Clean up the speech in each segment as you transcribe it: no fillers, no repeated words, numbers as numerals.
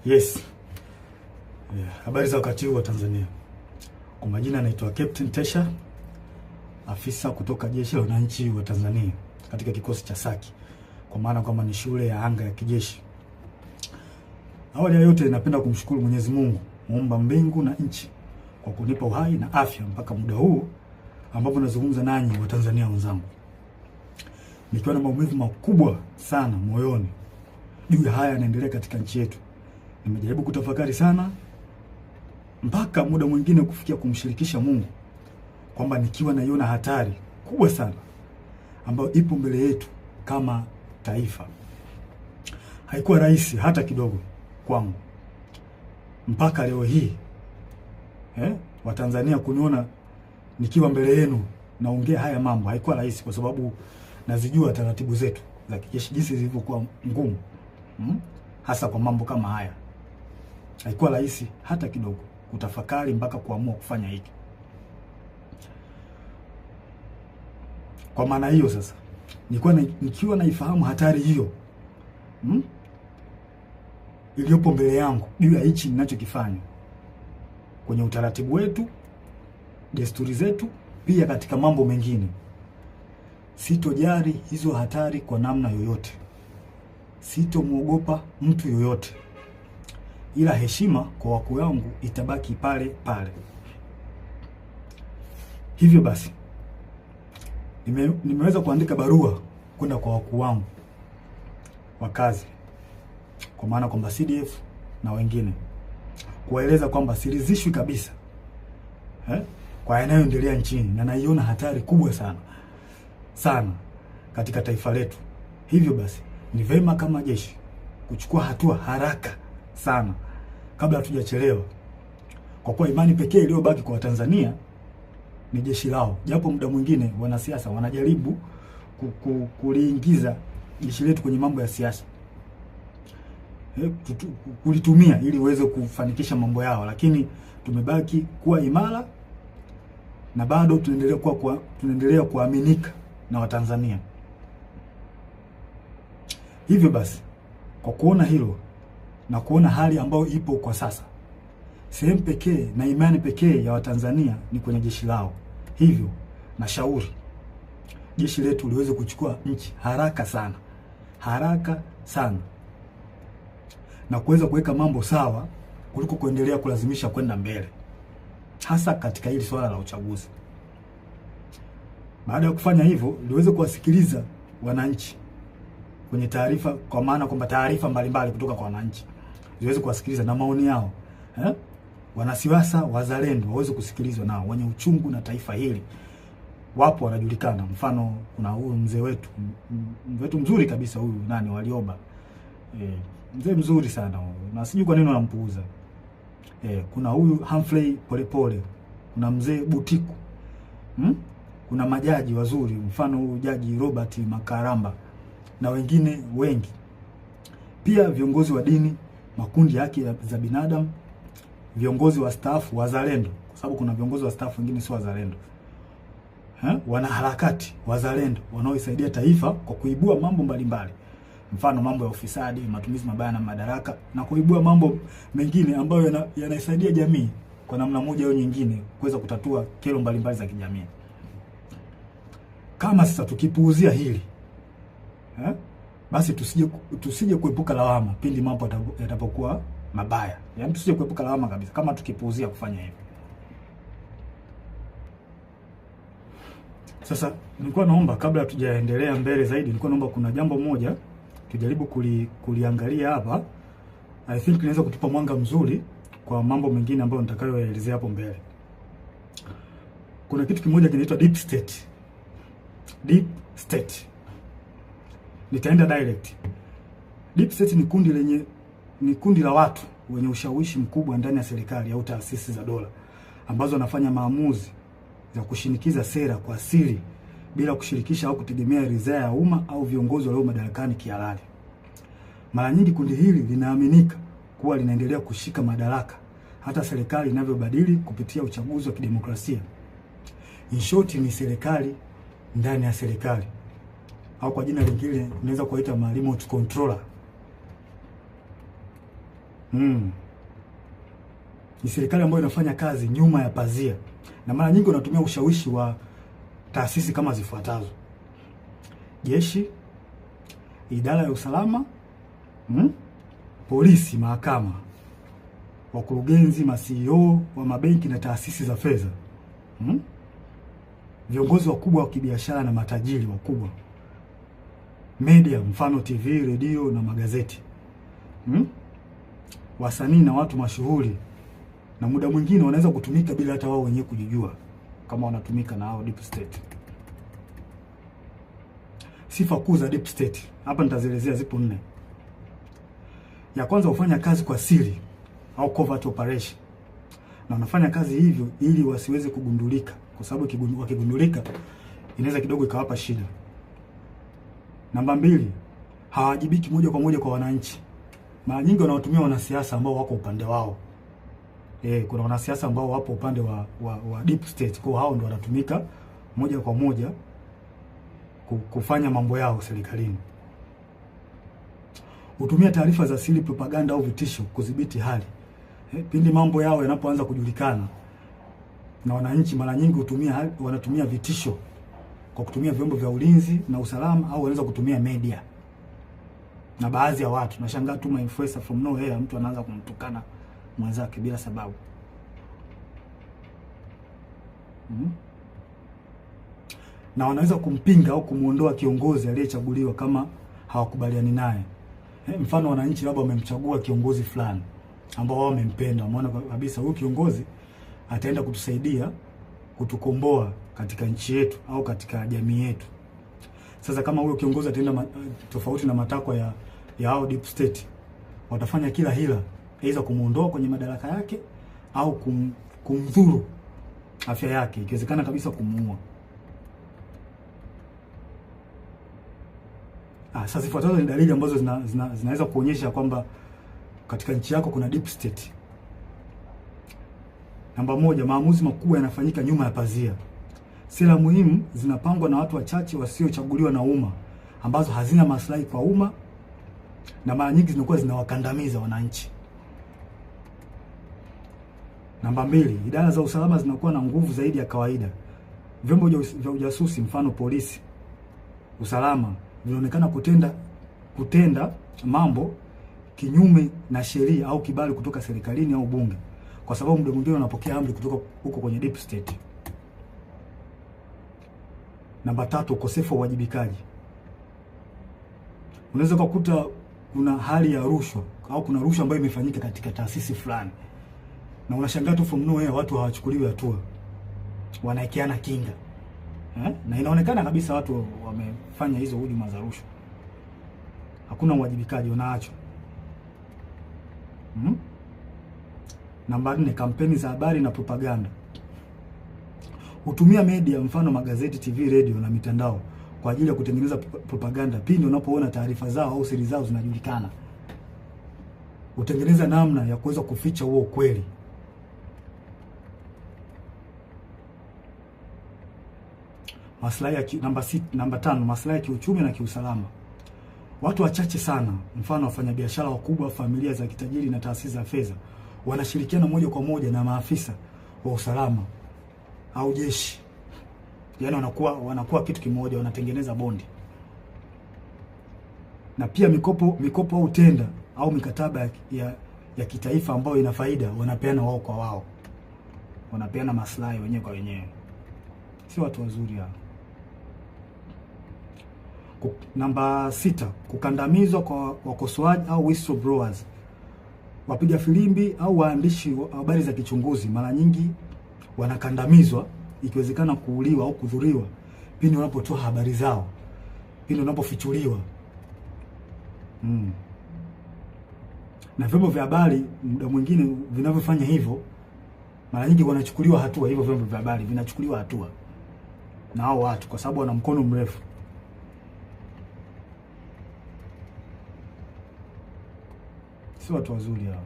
Yes. Habari za wakati huu wa Tanzania. Kwa majina naitwa Captain Tesha, afisa kutoka Jeshi la Wananchi wa Tanzania katika kikosi cha Saki, kwa maana kwamba ni shule ya anga ya kijeshi. Awali ya yote napenda kumshukuru Mwenyezi Mungu, muumba mbingu na nchi, kwa kunipa uhai na afya mpaka muda huu ambapo nazungumza nanyi wa Tanzania wenzangu. Nikiwa na maumivu makubwa sana moyoni juu ya haya yanaendelea katika nchi yetu. Nimejaribu kutafakari sana mpaka muda mwingine kufikia kumshirikisha Mungu kwamba nikiwa naiona hatari kubwa sana ambayo ipo mbele yetu kama taifa. Haikuwa rahisi hata kidogo kwangu mpaka leo hii Watanzania kuniona nikiwa mbele yenu naongea haya mambo. Haikuwa rahisi kwa sababu nazijua taratibu zetu za kijeshi jinsi zilivyokuwa ngumu, hasa kwa mambo kama haya. Haikuwa rahisi hata kidogo kutafakari mpaka kuamua kufanya hiki. Kwa maana hiyo sasa, nikiwa naifahamu hatari hiyo iliyopo mbele yangu juu ya hichi ninachokifanya kwenye utaratibu wetu, desturi zetu, pia katika mambo mengine, sitojali hizo hatari kwa namna yoyote. Sitomwogopa mtu yoyote, ila heshima kwa wakuu wangu itabaki pale pale. Hivyo basi nimeweza kuandika barua kwenda kwa wakuu wangu wa kazi, kwa maana kwamba CDF na wengine, kuwaeleza kwamba siridhishwi kabisa kwa yanayoendelea nchini, na naiona hatari kubwa sana katika taifa letu. Hivyo basi ni vema kama jeshi kuchukua hatua haraka sana kabla hatujachelewa, kwa kuwa imani pekee iliyobaki kwa Watanzania ni jeshi lao. Japo muda mwingine wanasiasa wanajaribu kuliingiza jeshi letu kwenye mambo ya siasa, kulitumia ili uweze kufanikisha mambo yao, lakini tumebaki kuwa imara na bado tunaendelea kuaminika na Watanzania. Hivyo basi, kwa kuona hilo na kuona hali ambayo ipo kwa sasa, sehemu pekee na imani pekee ya Watanzania ni kwenye jeshi lao. Hivyo nashauri jeshi letu liweze kuchukua nchi haraka sana na kuweza kuweka mambo sawa kuliko kuendelea kulazimisha kwenda mbele, hasa katika hili swala la uchaguzi. Baada ya kufanya hivyo, liweze kuwasikiliza wananchi kwenye taarifa, kwa maana kwamba taarifa mbalimbali kutoka kwa wananchi ziweze kuwasikiliza na maoni yao. Wanasiasa wazalendo waweze kusikilizwa nao, wenye uchungu na taifa hili wapo, wanajulikana. Mfano, kuna huyu mzee wetu mzuri kabisa, huyu Warioba, mzee mzuri sana huyu, na sijui kwa nini wanampuuza. Kuna huyu Humphrey Polepole, kuna mzee Butiku, kuna majaji wazuri, mfano huyu Jaji Robert Makaramba na wengine wengi. Pia viongozi wa dini, makundi ya haki za binadamu, viongozi wa staff wazalendo, kwa sababu kuna viongozi wa staff wengine sio wazalendo. Wanaharakati wazalendo wanaoisaidia taifa kwa kuibua mambo mbalimbali, mfano mambo ya ufisadi, matumizi mabaya na madaraka, na kuibua mambo mengine ambayo yanaisaidia jamii kwa namna moja au nyingine kuweza kutatua kero mbalimbali za kijamii. Kama sasa tukipuuzia hili, basi tusije kuepuka lawama pindi mambo yatapokuwa mabaya. Yaani tusije kuepuka lawama kabisa kama tukipuuzia kufanya hivyo. Sasa nilikuwa naomba, kabla tujaendelea mbele zaidi, nilikuwa naomba kuna jambo moja tujaribu kuliangalia hapa. I think linaweza kutupa mwanga mzuri kwa mambo mengine ambayo nitakayoelezea hapo mbele. Kuna kitu kimoja kinaitwa deep state. Deep state. Nitaenda direct. Deep state ni kundi la watu wenye ushawishi mkubwa ndani ya serikali au taasisi za dola, ambazo wanafanya maamuzi za kushinikiza sera kwa siri bila kushirikisha au kutegemea ridhaa ya umma au viongozi walio madarakani kihalali. Mara nyingi kundi hili linaaminika kuwa linaendelea kushika madaraka hata serikali inavyobadili kupitia uchaguzi wa kidemokrasia. In short, ni serikali ndani ya serikali, au kwa jina lingine unaweza kuita remote controller. Ni serikali ambayo inafanya kazi nyuma ya pazia, na mara nyingi wanatumia ushawishi wa taasisi kama zifuatazo: jeshi, idara ya usalama, polisi, mahakama, wakurugenzi, ma-CEO wa mabenki na taasisi za fedha, viongozi wakubwa wa kibiashara na matajiri wakubwa, media, mfano TV, redio na magazeti, wasanii na watu mashuhuri, na muda mwingine wanaweza kutumika bila hata wao wenyewe kujijua kama wanatumika na hao deep state. Sifa kuu za deep state hapa nitazielezea, zipo 4. Ya kwanza, hufanya kazi kwa siri au covert operation, na wanafanya kazi hivyo ili wasiweze kugundulika, kwa sababu wakigundulika inaweza kidogo ikawapa shida. Namba 2, hawajibiki moja kwa moja kwa wananchi. Mara nyingi wanawatumia wanasiasa ambao wako upande wao. Kuna wanasiasa ambao wapo upande wa deep state, kwa hao ndio wanatumika moja kwa moja kufanya mambo yao serikalini. Hutumia taarifa za siri, propaganda au vitisho kudhibiti hali. Pindi mambo yao yanapoanza kujulikana na wananchi, mara nyingi wanatumia vitisho kwa kutumia vyombo vya ulinzi na usalama, au wanaweza kutumia media na baadhi ya watu. Nashangaa tu influencer from nowhere, mtu anaanza kumtukana mwenzake bila sababu. Na wanaweza kumpinga au kumuondoa kiongozi aliyechaguliwa kama hawakubaliani naye. Mfano, wananchi labda wamemchagua kiongozi fulani ambao wao wamempenda, wameona kabisa huyu kiongozi ataenda kutusaidia kutukomboa katika nchi yetu au katika jamii yetu. Sasa kama huyo kiongozi ataenda tofauti na matakwa ya hao deep state, watafanya kila hila aidha kumuondoa kwenye madaraka yake au kumdhuru afya yake, ikiwezekana kabisa kumuua. Sasa zifuatazo ni dalili ambazo zinaweza kuonyesha kwamba katika nchi yako kuna deep state. Namba 1, maamuzi makubwa yanafanyika nyuma ya pazia. Sera muhimu zinapangwa na watu wachache wasiochaguliwa na umma, ambazo hazina maslahi kwa umma na mara nyingi zinakuwa zinawakandamiza wananchi. Namba 2, idara za usalama zinakuwa na nguvu zaidi ya kawaida. Vyombo vya ujasusi, mfano polisi, usalama, vinaonekana kutenda mambo kinyume na sheria au kibali kutoka serikalini au bunge, kwa sababu muda mwingine wanapokea amri kutoka huko kwenye deep state. Namba 3, ukosefu wa uwajibikaji. Unaweza kukuta kuna hali ya rushwa au kuna rushwa ambayo imefanyika katika taasisi fulani, na unashangaa tu from nowhere watu hawachukuliwi hatua, wanaekeana kinga. Na inaonekana kabisa watu wamefanya hizo hujuma za rushwa. Hakuna uwajibikaji, unaachwa. Namba 4, kampeni za habari na propaganda. Hutumia media, mfano magazeti, TV, radio na mitandao kwa ajili ya kutengeneza propaganda pindi unapoona taarifa zao au siri zao zinajulikana. Hutengeneza namna ya kuweza kuficha huo ukweli. Namba 5, maslahi ya kiuchumi na kiusalama. Watu wachache sana, mfano wafanyabiashara wakubwa, familia za kitajiri na taasisi za fedha, wanashirikiana moja kwa moja na maafisa wa usalama au jeshi. Yaani wanakuwa kitu kimoja, wanatengeneza bondi. Na pia mikopo au tenda au mikataba ya kitaifa ambayo ina faida, wanapeana wao kwa wao. Wanapeana maslahi wenyewe kwa wenyewe. Si watu wazuri hao. Namba 6, kukandamizwa kwa wakosoaji au whistleblowers. Wapiga filimbi au waandishi wa habari za kichunguzi mara nyingi wanakandamizwa, ikiwezekana kuuliwa au kudhuriwa pindi wanapotoa habari zao, pindi wanapofichuliwa. Na vyombo vya habari muda mwingine vinavyofanya hivyo, mara nyingi wanachukuliwa hatua. Hivyo vyombo vya habari vinachukuliwa hatua na hao watu kwa sababu wana mkono mrefu. Si watu wazuri hao.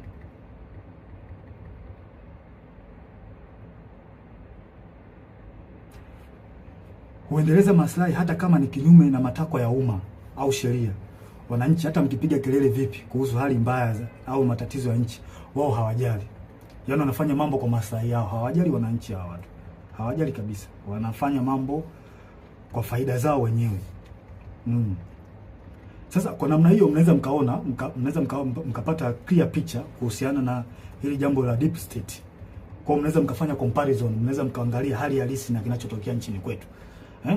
Huendeleza maslahi hata kama ni kinyume na matakwa ya umma au sheria. wananchi hata mkipiga kelele vipi kuhusu hali mbaya au matatizo ya nchi, wao hawajali. Yaani wanafanya mambo kwa maslahi yao, hawajali wananchi hawa watu. Hawajali kabisa. Wanafanya mambo kwa faida zao wenyewe. Sasa kwa namna hiyo mnaweza mkapata clear picture kuhusiana na hili jambo la deep state. Kwa mnaweza mkafanya comparison, mnaweza mkaangalia hali halisi na kinachotokea nchini kwetu.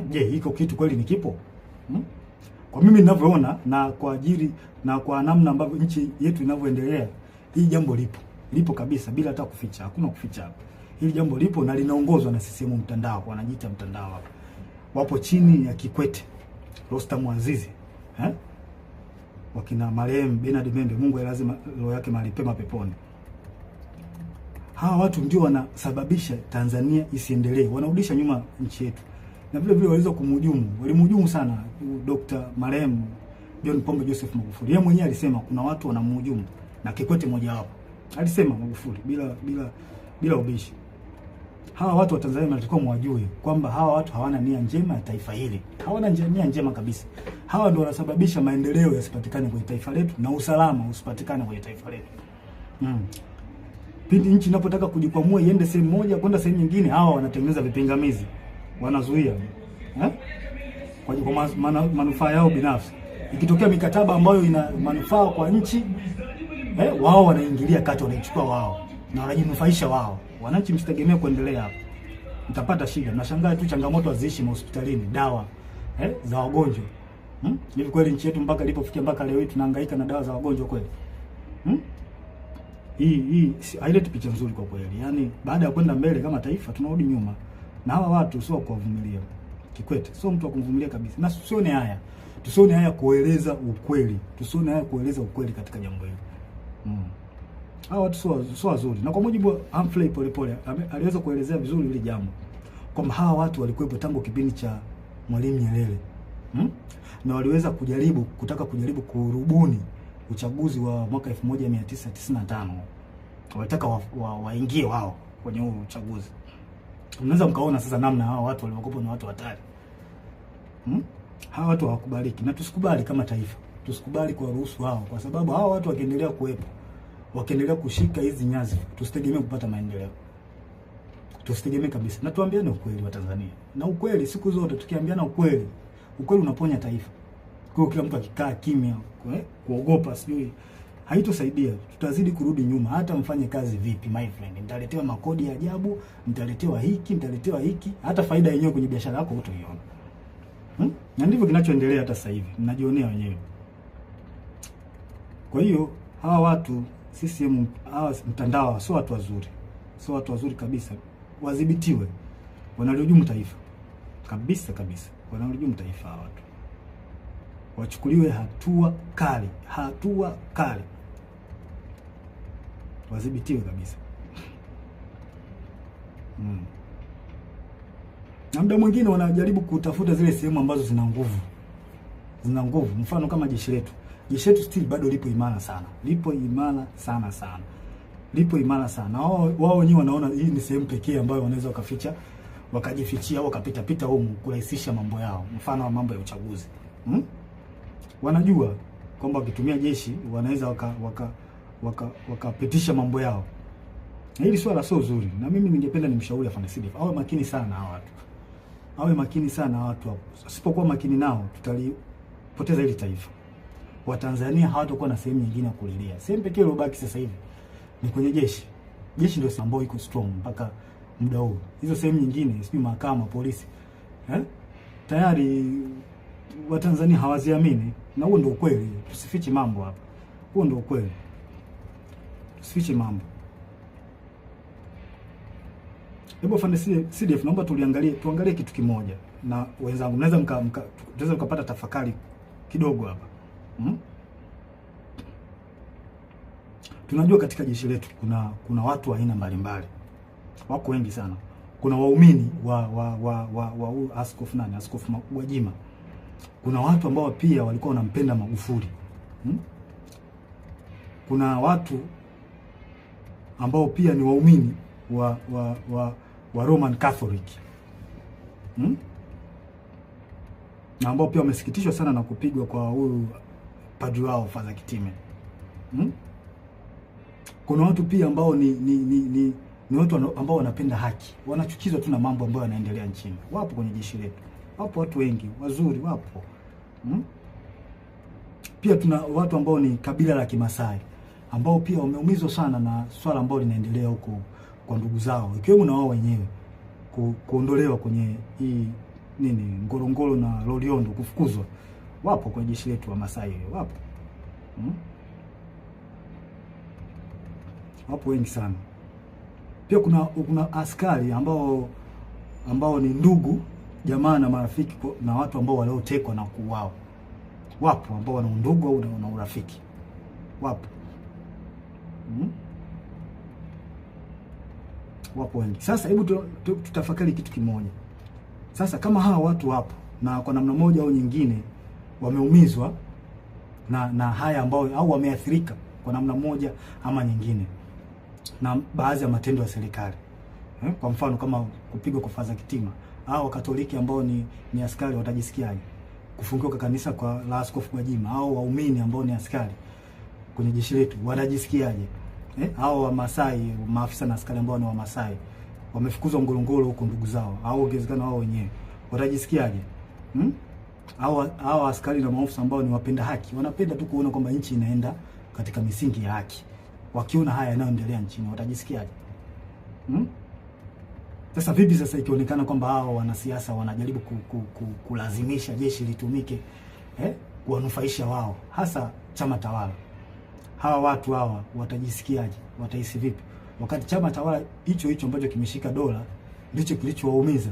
Je, hiko kitu kweli ni kipo? Kwa mimi ninavyoona na kwa ajili na kwa namna ambavyo nchi yetu inavyoendelea, hii jambo lipo. Lipo kabisa bila hata kuficha. Hakuna kuficha hapa. Hili jambo lipo na linaongozwa na CCM mtandao, wanajiita mtandao hapa. Wapo chini ya Kikwete, Rostam Azizi, wakina marehemu Bernard Membe, Mungu lazima roho yake mahali pema peponi. Hawa watu ndio wanasababisha Tanzania isiendelee, wanarudisha nyuma nchi yetu. Na vile vile waliweza walimhujumu sana Dr. marehemu John Pombe Joseph Magufuli. Yeye mwenyewe alisema kuna watu wanamhujumu na Kikwete mmoja wapo. Alisema Magufuli bila ubishi. Hawa watu wa Tanzania wanatakiwa mwajue kwamba hawa watu hawana nia njema ya taifa hili. Hawana nia njema kabisa. Hawa ndio wanasababisha maendeleo yasipatikane kwenye taifa letu na usalama usipatikane kwenye taifa letu. Pindi nchi inapotaka kujikwamua iende sehemu moja kwenda sehemu nyingine, hawa wanatengeneza vipingamizi. Wanazuia. Kwa manufaa yao binafsi. Ikitokea mikataba ambayo ina manufaa kwa nchi, wao wanaingilia kati, wanaichukua wao na wanajinufaisha wao. Wananchi msitegemee kuendelea hapo. Mtapata shida. Nashangaa tu changamoto haziishi hospitalini, dawa za wagonjwa. Hivi kweli nchi yetu mpaka ilipofikia mpaka leo hii tunahangaika na dawa za wagonjwa kweli? Hii haileti picha nzuri kwa kweli. Yaani baada ya kwenda mbele kama taifa tunarudi nyuma. Na hawa watu sio kuwavumilia. Kikwete sio mtu wa kumvumilia kabisa. Na tusione haya. Tusione haya kueleza ukweli. Tusione haya kueleza ukweli katika jambo hili. Hawa watu sio wazuri. Na kwa mujibu wa Humphrey Polepole aliweza kuelezea vizuri hili jambo. Kwamba hawa watu walikuwepo tangu kipindi cha Mwalimu Nyerere. Na waliweza kutaka kujaribu kurubuni uchaguzi wa mwaka 1995. Walitaka waingie wao kwenye huo uchaguzi. Unaweza mkaona sasa namna hawa watu waliokopa na watu hatari. Hawa watu hawakubaliki na tusikubali kama taifa. Tusikubali kwa ruhusu hao kwa sababu hawa watu wakiendelea kuwepo, wakiendelea kushika hizi nyadhifa, tusitegemee kupata maendeleo. Tusitegemee kabisa. Na tuambiane ukweli wa Tanzania. Na ukweli siku zote tukiambiana ukweli, ukweli unaponya taifa. Kwa kila mtu akikaa kimya, kuogopa sijui haitosaidia. Tutazidi kurudi nyuma. Hata mfanye kazi vipi my friend, mtaletewa makodi ya ajabu, mtaletewa hiki, hata faida yenyewe kwenye biashara yako hutaiona. Na ndivyo kinachoendelea hata sasa hivi. Mnajionea wenyewe. Kwa hiyo hawa watu CCM, hawa mtandao sio watu wazuri. Sio watu wazuri kabisa. Wadhibitiwe. Wanalihujumu taifa. Kabisa. Wanalihujumu taifa hawa watu. Wachukuliwe hatua kali. Wadhibitiwe kabisa. Na muda mwingine wanajaribu kutafuta zile sehemu ambazo zina nguvu. Mfano kama jeshi letu. Jeshi letu still bado lipo imara sana. Lipo imara sana. Wao wenyewe wanaona hii ni sehemu pekee ambayo wanaweza wakajifichia au wakapita huko kurahisisha mambo yao. Mfano wa mambo ya uchaguzi. Wanajua kwamba wakitumia jeshi wanaweza wakapitisha mambo yao. Na hili swala sio zuri. Na mimi ningependa nimshauri afande Sidif awe makini sana hawa watu. Asipokuwa makini nao tutalipoteza hili taifa. Watanzania hawatakuwa na sehemu nyingine ya kulilia. Sehemu pekee iliyobaki sasa hivi ni kwenye jeshi. Jeshi ndio sambo iko strong mpaka muda huu. Hizo sehemu nyingine, sijui mahakama, polisi, tayari Watanzania hawaziamini. Na huo ndio ukweli. Tusifiche mambo hapa. Huo ndio ukweli. Tusifiche mambo. Hebu afande CDF, naomba tuangalie kitu kimoja na wenzangu. Mnaweza mkapata tafakari kidogo hapa. Tunajua katika jeshi letu kuna watu wa aina mbalimbali. Wako wengi sana. Kuna waumini wa Askofu Gwajima. Kuna watu ambao pia walikuwa wanampenda Magufuli. Kuna watu ambao pia ni waumini wa Roman Catholic. Na ambao pia wamesikitishwa sana na kupigwa kwa huyu padri wao Father Kitime. Kuna watu pia ambao ni watu ambao wanapenda haki, wanachukizwa tu na mambo ambayo yanaendelea nchini. Wapo kwenye jeshi letu, wapo watu wengi wazuri, wapo pia tuna watu ambao ni kabila la Kimasai ambao pia wameumizwa sana na swala ambalo linaendelea huko kwa ndugu zao, ikiwemo na wao wenyewe kuondolewa kwenye hii Ngorongoro na Loliondo, kufukuzwa. Wapo kwenye jeshi letu wa Masai, wapo wapo wengi sana. Pia kuna askari ambao ni ndugu jamaa na marafiki na watu ambao waliotekwa na kuuawa. Wapo ambao wana undugu au na urafiki, wapo wapo wengi. Sasa hebu tutafakari kitu kimoja. Sasa kama hawa watu wapo na kwa namna moja au nyingine wameumizwa na haya ambao au wameathirika kwa namna moja ama nyingine na baadhi ya matendo ya serikali, kwa mfano kama kupigwa kwa Father Kitime, au Katoliki ambao ni askari watajisikiaje? Kufungiwa kwa kanisa kwa la Askofu Gwajima, au waumini ambao ni askari kwenye jeshi letu wanajisikiaje? Au Wamasai, maafisa na askari ambao ni Wamasai wamefukuzwa Ngorongoro huko ndugu zao, au ongezekana wao wenyewe watajisikiaje? Au askari na maafisa ambao ni wapenda haki, wanapenda tu kuona kwamba nchi inaenda katika misingi ya haki, wakiona haya yanayoendelea nchini watajisikiaje? Sasa vipi sasa ikionekana kwamba hao wanasiasa wanajaribu kulazimisha jeshi litumike kuwanufaisha wao, hasa chama tawala? Hawa watu hawa watajisikiaje? Watahisi vipi wakati chama tawala hicho ambacho kimeshika dola ndicho kilichowaumiza,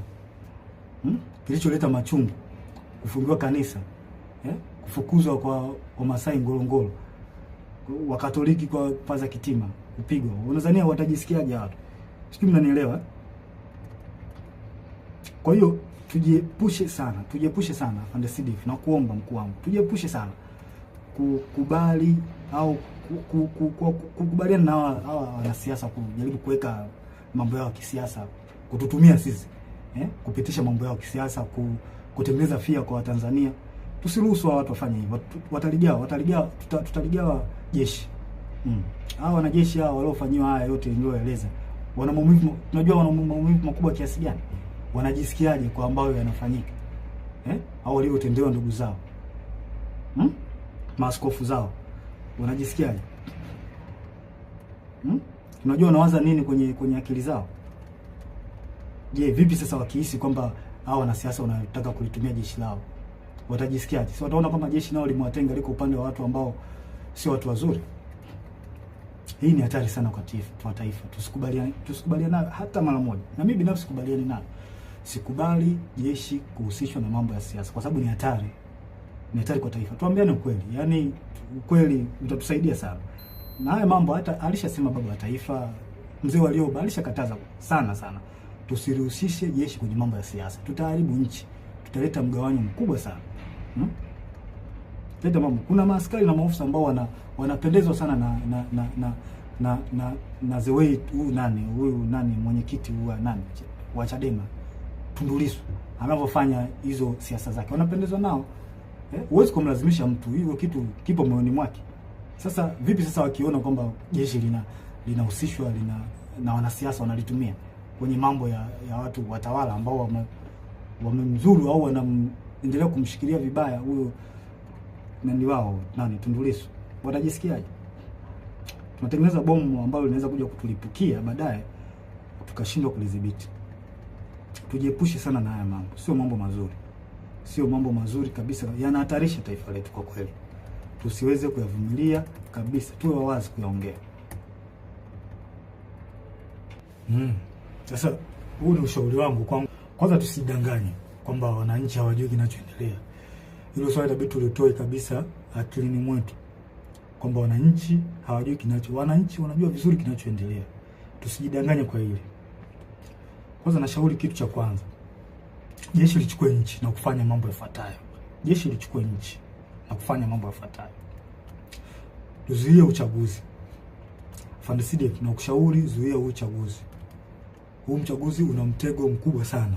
kilicholeta machungu, kufungiwa kanisa, kufukuzwa kwa Wamasai Ngorongoro, Wakatoliki kwa Father Kitime kupigwa? Unadhania watajisikiaje watu? Sijui mnanielewa. Kwa hiyo tujiepushe sana Afande Sidif, na kuomba mkuu wangu, tujiepushe sana kukubali au kukubaliana na hawa wanasiasa kujaribu kuweka mambo yao ya kisiasa, kututumia sisi kupitisha mambo yao ya kisiasa, kutengeneza fia kwa Watanzania. Tusiruhusu watu wafanye hivyo. Tutaligawa jeshi. Hao wanajeshi hao waliofanyiwa haya yote nilioeleza, wana maumivu, tunajua wana maumivu makubwa kiasi gani. Wanajisikiaje kwa ambayo yanafanyika? Au waliotendewa ndugu zao, maaskofu zao, wanajisikiaje? Unajua wanawaza nini kwenye akili zao? Je, vipi sasa wakihisi kwamba hao wanasiasa wanataka kulitumia jeshi lao, watajisikiaje? Si wataona kama jeshi nao limewatenga, liko upande wa watu ambao sio watu wazuri? Hii ni hatari sana kwa taifa. Tusikubaliane hata mara moja. Na mimi binafsi sikubaliani nayo. Sikubali jeshi kuhusishwa na mambo ya siasa, kwa sababu ni hatari. Ni hatari kwa taifa. Tuambiane ukweli. Yaani ukweli utatusaidia sana. Na haya mambo hata alishasema baba wa taifa Mzee Warioba, alishakataza sana. Tusirihusishe jeshi kwenye mambo ya siasa. Tutaharibu nchi. Tutaleta mgawanyo mkubwa sana. Leta mambo. Kuna maaskari na maofisa ambao wanapendezwa sana na the way huyu mwenyekiti wa Chadema Tundu Lissu anavyofanya hizo siasa zake, wanapendezwa nao. Huwezi kumlazimisha mtu, hiyo kitu kipo moyoni mwake. Sasa vipi sasa wakiona kwamba jeshi linahusishwa na wanasiasa wanalitumia kwenye mambo ya watu watawala ambao wamemzuru au wanaendelea kumshikilia vibaya huyo wao Tundu Lissu, watajisikiaje? Tunatengeneza bomu ambalo linaweza kuja kutulipukia baadaye tukashindwa kulidhibiti. Tujiepushe sana na haya mambo. Sio mambo mazuri kabisa, yanahatarisha taifa letu kwa kweli. Tusiweze kuyavumilia kabisa, tuwe wawazi kuyaongea. Sasa huu ni ushauri wangu kwanza. Kwanza tusidanganye kwamba wananchi hawajui kinachoendelea. Hilo swali inabidi tulitoe kabisa akilini mwetu kwamba wananchi hawajui wananchi wanajua vizuri kinachoendelea. Tusijidanganye kwa hili. Kwanza nashauri kitu cha kwanza, jeshi lichukue nchi na kufanya mambo yafuatayo. Tuzuie uchaguzi. Afande Sidif, na kushauri zuia uchaguzi. Huu mchaguzi una mtego mkubwa sana.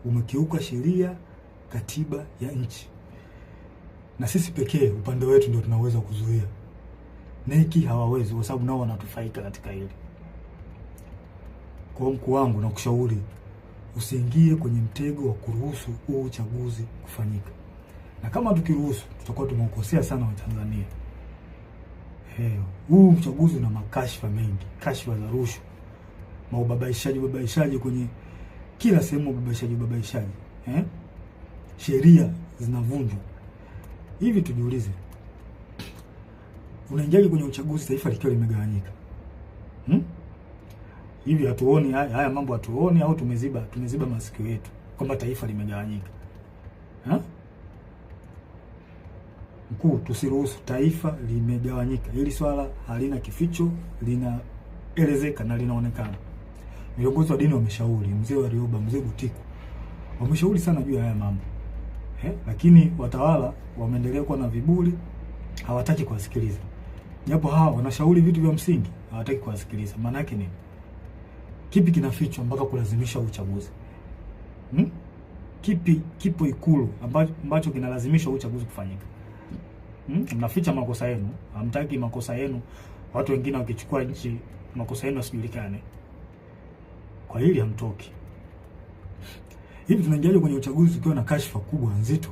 Umekiuka sheria, katiba ya nchi. na sisi pekee upande wetu ndio tunaweza kuzuia. NEC hawawezi, kwa sababu nao wanatufaika katika hili. Kwa mkuu wangu na kushauri usiingie kwenye mtego wa kuruhusu huu uchaguzi kufanyika. Na kama tukiruhusu, tutakuwa tumekosea sana Watanzania. Huu uchaguzi una makashfa mengi, kashfa za rushwa, ubabaishaji kwenye kila sehemu, ubabaishaji. Sheria zinavunjwa. Hivi tujiulize, unaingia kwenye uchaguzi taifa likiwa limegawanyika? Hivi hatuoni haya mambo, hatuoni au tumeziba masikio yetu kwamba taifa limegawanyika? Mkuu, tusiruhusu taifa limegawanyika. Hili swala halina kificho, linaelezeka na linaonekana. Viongozi wa dini wameshauri, mzee Warioba, mzee Butiku wameshauri sana juu ya haya mambo. Lakini watawala wameendelea kuwa na viburi, hawataki kuwasikiliza. Japo hawa wanashauri vitu vya msingi, hawataki kuwasikiliza. Maana yake nini? Kipi kinafichwa mpaka kulazimisha uchaguzi? Kipo Ikulu ambacho kinalazimisha uchaguzi kufanyika? Mnaficha makosa yenu, hamtaki makosa yenu watu wengine wakichukua nchi makosa yenu yasijulikane. Kwa hili hamtoki. Hivi tunaingia kwenye uchaguzi tukiwa na kashfa kubwa nzito,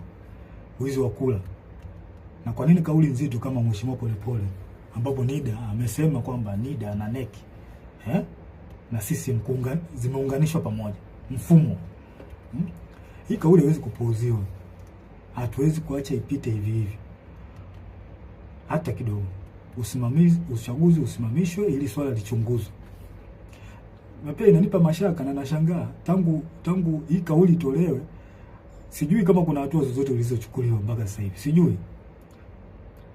wizi wa kula. Na kwa nini kauli nzito kama Mheshimiwa Polepole, ambapo NIDA amesema kwamba NIDA na NEC na sisi zimeunganishwa pamoja mfumo. Hii kauli haiwezi kupuuziwa. Hatuwezi kuacha ipite hivi hivi hata kidogo. Uchaguzi usimamishwe ili swala lichunguzwe. Na pia inanipa mashaka na nashangaa tangu hii kauli itolewe, sijui kama kuna hatua zozote zilizochukuliwa mpaka sasa hivi. Sijui.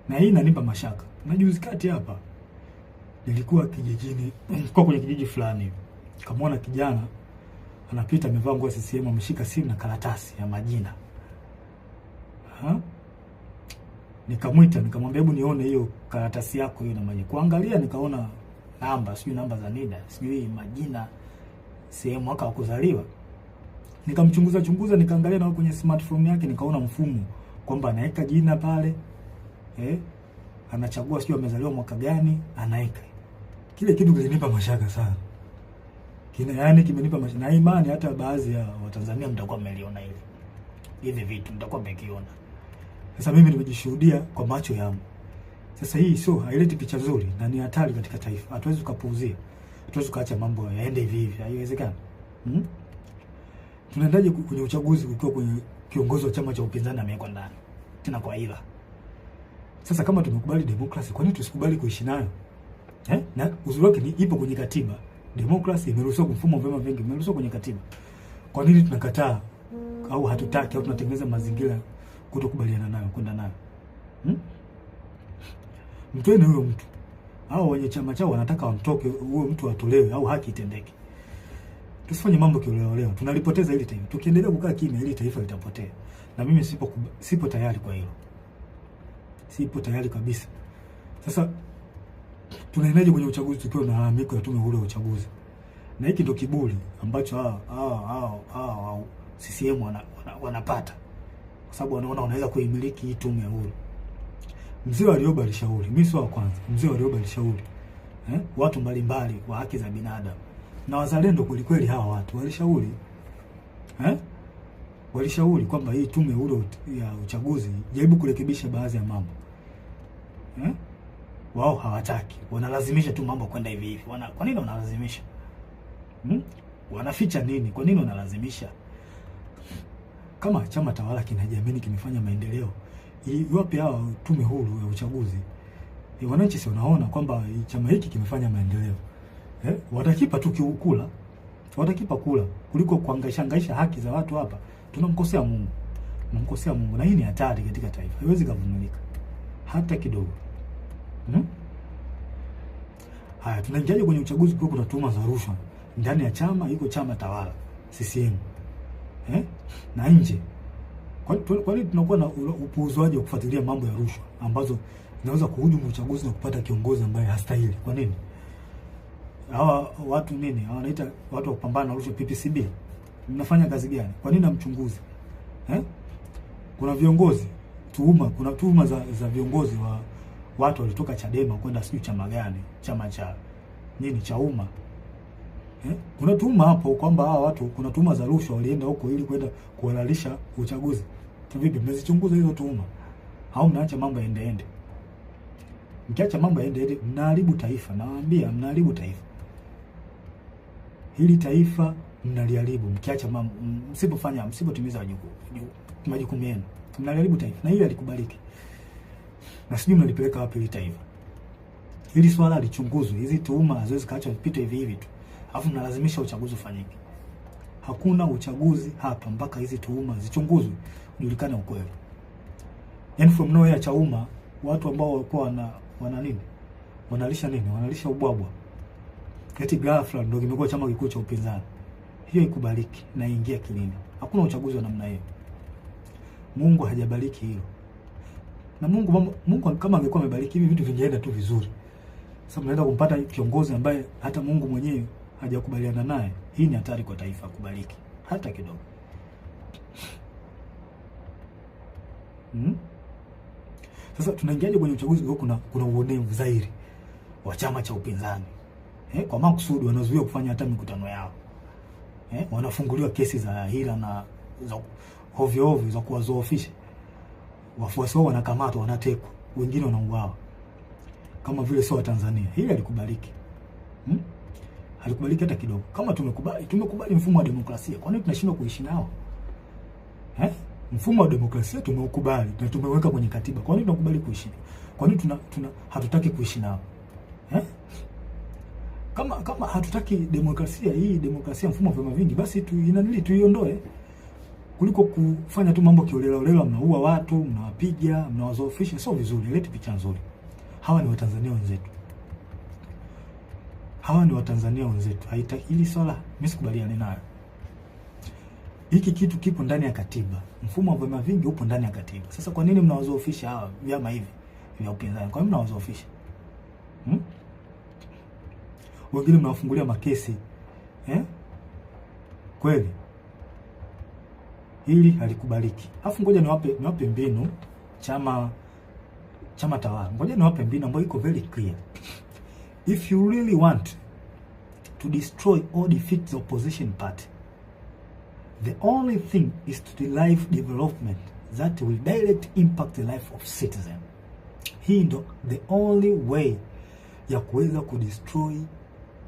Na hii inanipa mashaka. Na juzi kati hapa nilikuwa kijijini, kwa kwenye kijiji fulani. Kamwona kijana anapita amevaa nguo ya CCM, ameshika simu na karatasi ya majina. Nikamwita, nikamwambia hebu nione hiyo karatasi yako hiyo na majina. Kuangalia nikaona namba, sijui namba za NIDA, sijui majina, sehemu mwaka wa kuzaliwa. Nikamchunguza, nikaangalia na kwenye smartphone yake nikaona mfumo kwamba anaweka jina pale. Anachagua sijui amezaliwa mwaka gani, anaweka. Kile kitu kilinipa mashaka sana. Yaani kimenipa mashaka. Na imani hata baadhi ya Watanzania mtakuwa mmeliona hili. Hivi vitu mtakuwa mmekiona. Sasa mimi nimejishuhudia kwa macho yangu. Sasa hii sio, haileti picha nzuri na ni hatari katika taifa. Hatuwezi kupuuzia. Hatuwezi kuacha mambo yaende hivi hivi. Haiwezekani. Tunaendaje kwenye uchaguzi ukiwa kwenye kiongozi wa chama cha upinzani amewekwa ndani? Tena kwa ila. Sasa kama tumekubali demokrasi, kwa nini tusikubali kuishi nayo? Na uzuri wake ni ipo kwenye katiba. Demokrasi imeruhusiwa, mfumo wa vyama vingi imeruhusiwa kwenye katiba. Kwa nini tunakataa au hatutaki au tunatengeneza mazingira kutokubaliana nayo, kwenda nayo? Mtoeni huyo mtu. Hao wenye chama chao wanataka wamtoke, huyo mtu atolewe au haki itendeke. Tusifanye mambo kioleo. Tunalipoteza hili taifa. Tukiendelea kukaa kimya hili taifa litapotea. Na mimi sipo tayari kwa hilo. Sipo tayari kabisa. Sasa tunaendaje kwenye uchaguzi tukiwa na malalamiko ya tume huru ya uchaguzi? Na hiki ndio kiburi ambacho CCM wanapata. Kwa sababu wanaona wanaweza kuimiliki hii tume huru. Mzee Warioba alishauri, mimi sio wa kwanza. Mzee Warioba alishauri watu mbalimbali wa haki za binadamu na wazalendo kweli hawa watu walishauri walishauri kwamba hii tume huru ya uchaguzi jaribu kurekebisha baadhi ya mambo. Wao hawataki, wanalazimisha tu mambo kwenda hivi hivi. Kwa nini wanalazimisha? Wanaficha nini? Kwa nini wanalazimisha? Kama chama tawala kinajiamini kimefanya maendeleo, wapi hao tume huru ya uchaguzi? Wananchi si wanaona kwamba chama hiki kimefanya maendeleo. Watakipa tu kula. Watakipa kula kuliko kuangaisha haki za watu hapa. Tunamkosea Mungu. Tunamkosea Mungu na hii ni hatari katika taifa. Haiwezi kuvumilika hata kidogo. Haya, tunaingiaje kwenye uchaguzi kwa kuna tuhuma za rushwa ndani ya chama, iko chama tawala CCM na nje? Kwa nini tunakuwa na upuuzwaji wa kufuatilia mambo ya rushwa ambazo zinaweza kuhujumu uchaguzi na kupata kiongozi ambaye hastahili? Kwa nini? Hawa watu nini? Wanaita watu wa kupambana na rushwa, PPCB. Mnafanya kazi gani? Kwa nini hamchunguzi? Kuna viongozi kuna tuhuma za viongozi wa watu walitoka Chadema kwenda sijui chama gani, chama cha nini cha umma. Kuna tuhuma hapo kwamba hawa watu, kuna tuhuma za rushwa, walienda huko ili kwenda kuhalalisha uchaguzi. Vipi, mmezichunguza hizo tuhuma au mnaacha mambo yaende? Mkiacha mambo yaende, mnaharibu taifa. Nawaambia, mnaharibu taifa. Hili taifa mnaliharibu mkiacha mambo, msipotimiza majukumu yenu. Mnaliharibu taifa, na hili halikubaliki. Na sijui mnalipeleka wapi hili taifa. Hili swala lichunguzwe. Hizi tuhuma haziwezi kaachwa vipite hivi hivi tu, alafu mnalazimisha uchaguzi ufanyike. Hakuna uchaguzi hapa mpaka hizi tuhuma zichunguzwe, ujulikane ukweli. Yani from nowhere Chauma, watu ambao walikuwa wana nini? Wanalisha nini? Wanalisha ubwabwa. Eti ghafla ndio kimekuwa chama kikuu cha upinzani. Hiyo ikubaliki na ingia kilini. Hakuna uchaguzi wa namna hiyo. Mungu hajabariki hilo. Na Mungu kama angekuwa amebariki hivi vitu vingeenda tu vizuri. Sasa mnaenda kumpata kiongozi ambaye hata Mungu mwenyewe hajakubaliana naye. Hii ni hatari kwa taifa kubariki hata kidogo. Sasa tunaingiaje kwenye uchaguzi kwa kuna uonevu zaidi wa chama cha upinzani? Kwa makusudi wanazuia kufanya hata mikutano yao. Wanafunguliwa kesi za hila na za ovyo za kuwazoofisha. Wafuasi wao wanakamatwa, wanatekwa, wengine wanauawa. Kama vile sio wa Tanzania. Hili halikubaliki. Halikubaliki hata kidogo. Kama tumekubali mfumo wa demokrasia, kwa nini tunashindwa kuishi nao? Mfumo wa demokrasia tumeukubali na tumeweka kwenye katiba. Kwa nini tunakubali kuishi? Kwa nini hatutaki kuishi nao? Kama hatutaki demokrasia hii, demokrasia mfumo wa vyama vingi, basi tuiondoe, kuliko kufanya tu mambo kiolela, mnaua watu, mnawapiga, mnawazoofisha. Sio vizuri, leti picha nzuri. Hawa ni Watanzania wenzetu. Haitaki hili swala, mimi sikubaliani nayo. Hiki kitu kipo ndani ya katiba. Mfumo wa vyama vingi upo ndani ya katiba. Sasa kwa nini mnawazoofisha hawa vyama hivi vya upinzani? Kwa nini mnawazoofisha? Wengine mnawafungulia makesi. Kweli hili halikubaliki. Alafu ngoja niwape mbinu chama tawala. Ngoja niwape mbinu ambayo iko very clear. If you really want to destroy or defeat the opposition party, the only thing is to derive development that will direct impact the life of citizen. Hii ndo the only way ya kuweza kudestroy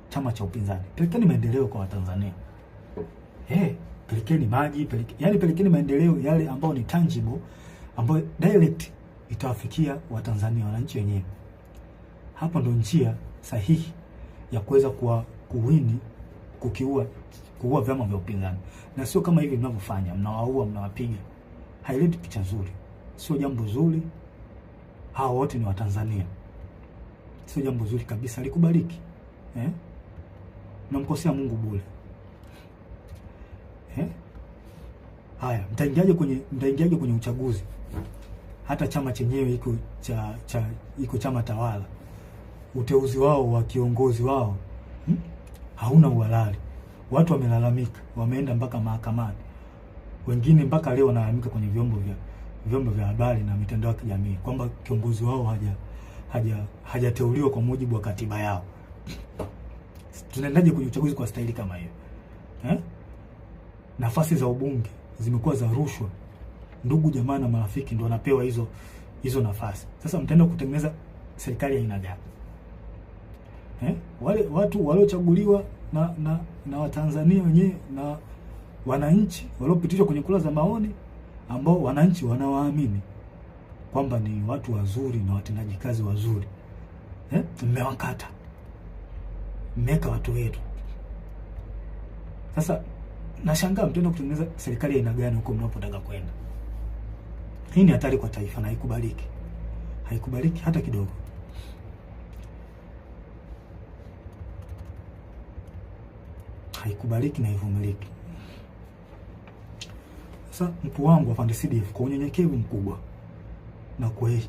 chama cha upinzani. Pelekeni maendeleo kwa Watanzania. Pelekeni maji, pelekeni maendeleo yale ambayo ni tangible, ambayo direct itawafikia Watanzania, wananchi wenyewe. Hapo ndo njia sahihi ya kuweza kuua vyama vya upinzani. Na sio kama hivi mnavyofanya, mnawaua, mnawapiga. Haileti picha nzuri. Sio jambo zuri. Hawa wote ni Watanzania. Sio jambo zuri kabisa, likubaliki. Mnamkosea Mungu bure. Haya, mtaingiaje kwenye uchaguzi? Hata chama chenyewe iko chama tawala. Uteuzi wao wa kiongozi wao hauna uhalali. Watu wamelalamika, wameenda mpaka mahakamani. Wengine mpaka leo wanalalamika kwenye vyombo vya habari na mitandao ya kijamii kwamba kiongozi wao hajateuliwa kwa mujibu wa katiba yao. Tunaendaje kwenye uchaguzi kwa staili kama hiyo? Nafasi za ubunge zimekuwa za rushwa. Ndugu jamaa na marafiki ndio wanapewa hizo nafasi. Sasa mtaenda kutengeneza serikali ya aina gani? Wale watu waliochaguliwa na Watanzania wenyewe na wananchi waliopitishwa kwenye kura za maoni, ambao wananchi wanawaamini kwamba ni watu wazuri na watendaji kazi wazuri. Mmewakata. Mmeka watu wetu. Sasa nashangaa mtaenda kutengeneza serikali ya aina gani huko mnapotaka kwenda? Hii ni hatari kwa taifa na haikubaliki. Haikubaliki hata kidogo. Haikubaliki na haivumiliki. Sasa mkuu wangu wa Afande CDF, kwa unyenyekevu mkubwa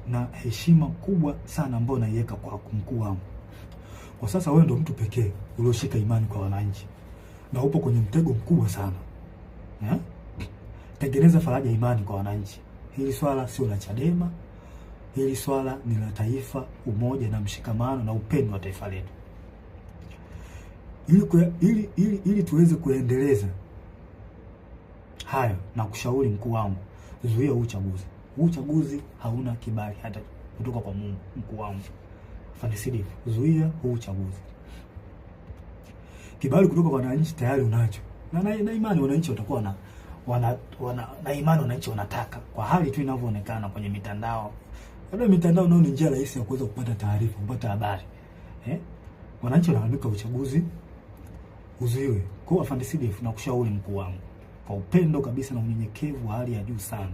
na heshima kubwa sana ambayo naiweka kwa mkuu wangu, kwa sasa wewe ndio mtu pekee ulioshika imani kwa wananchi na upo kwenye mtego mkubwa sana. Tengeneza faraja imani kwa wananchi. Hili swala sio la Chadema. Hili swala ni la taifa, umoja na mshikamano na upendo wa taifa letu. Ili tuweze kuendeleza hayo, na kushauri mkuu wangu, zuia uchaguzi. Uchaguzi hauna kibali hata kutoka kwa Mungu. Mkuu wangu Fandesidi, zuia uchaguzi. Kibali kutoka kwa wananchi tayari unacho, na imani wananchi watakuwa na imani wananchi wanataka, kwa hali tu inavyoonekana kwenye mitandao. Labda mitandao nao ni njia rahisi ya kuweza kupata taarifa, kupata habari. Wananchi wanalalamika uchaguzi uzuiwe. Kwa Fandesidi, na kushauri mkuu wangu kwa upendo kabisa na unyenyekevu wa hali ya juu sana,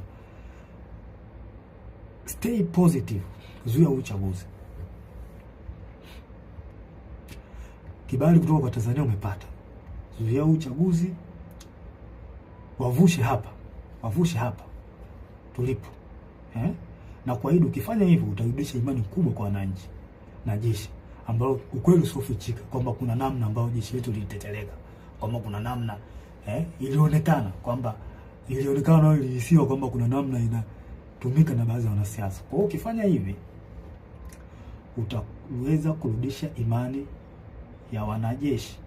stay positive, zuia uchaguzi. Kibali kutoka kwa Tanzania umepata, zuia uchaguzi, wavushe hapa tulipo, na kuahidi ukifanya hivyo utarudisha imani kubwa kwa wananchi na jeshi, ambao ukweli usiofichika kwamba kuna namna ambayo jeshi letu liliteteleka, kwamba kuna namna ilionekana na ilihisiwa kwamba kuna namna inatumika na baadhi ya wanasiasa. Kwa hiyo ukifanya hivi utaweza kurudisha imani ya wanajeshi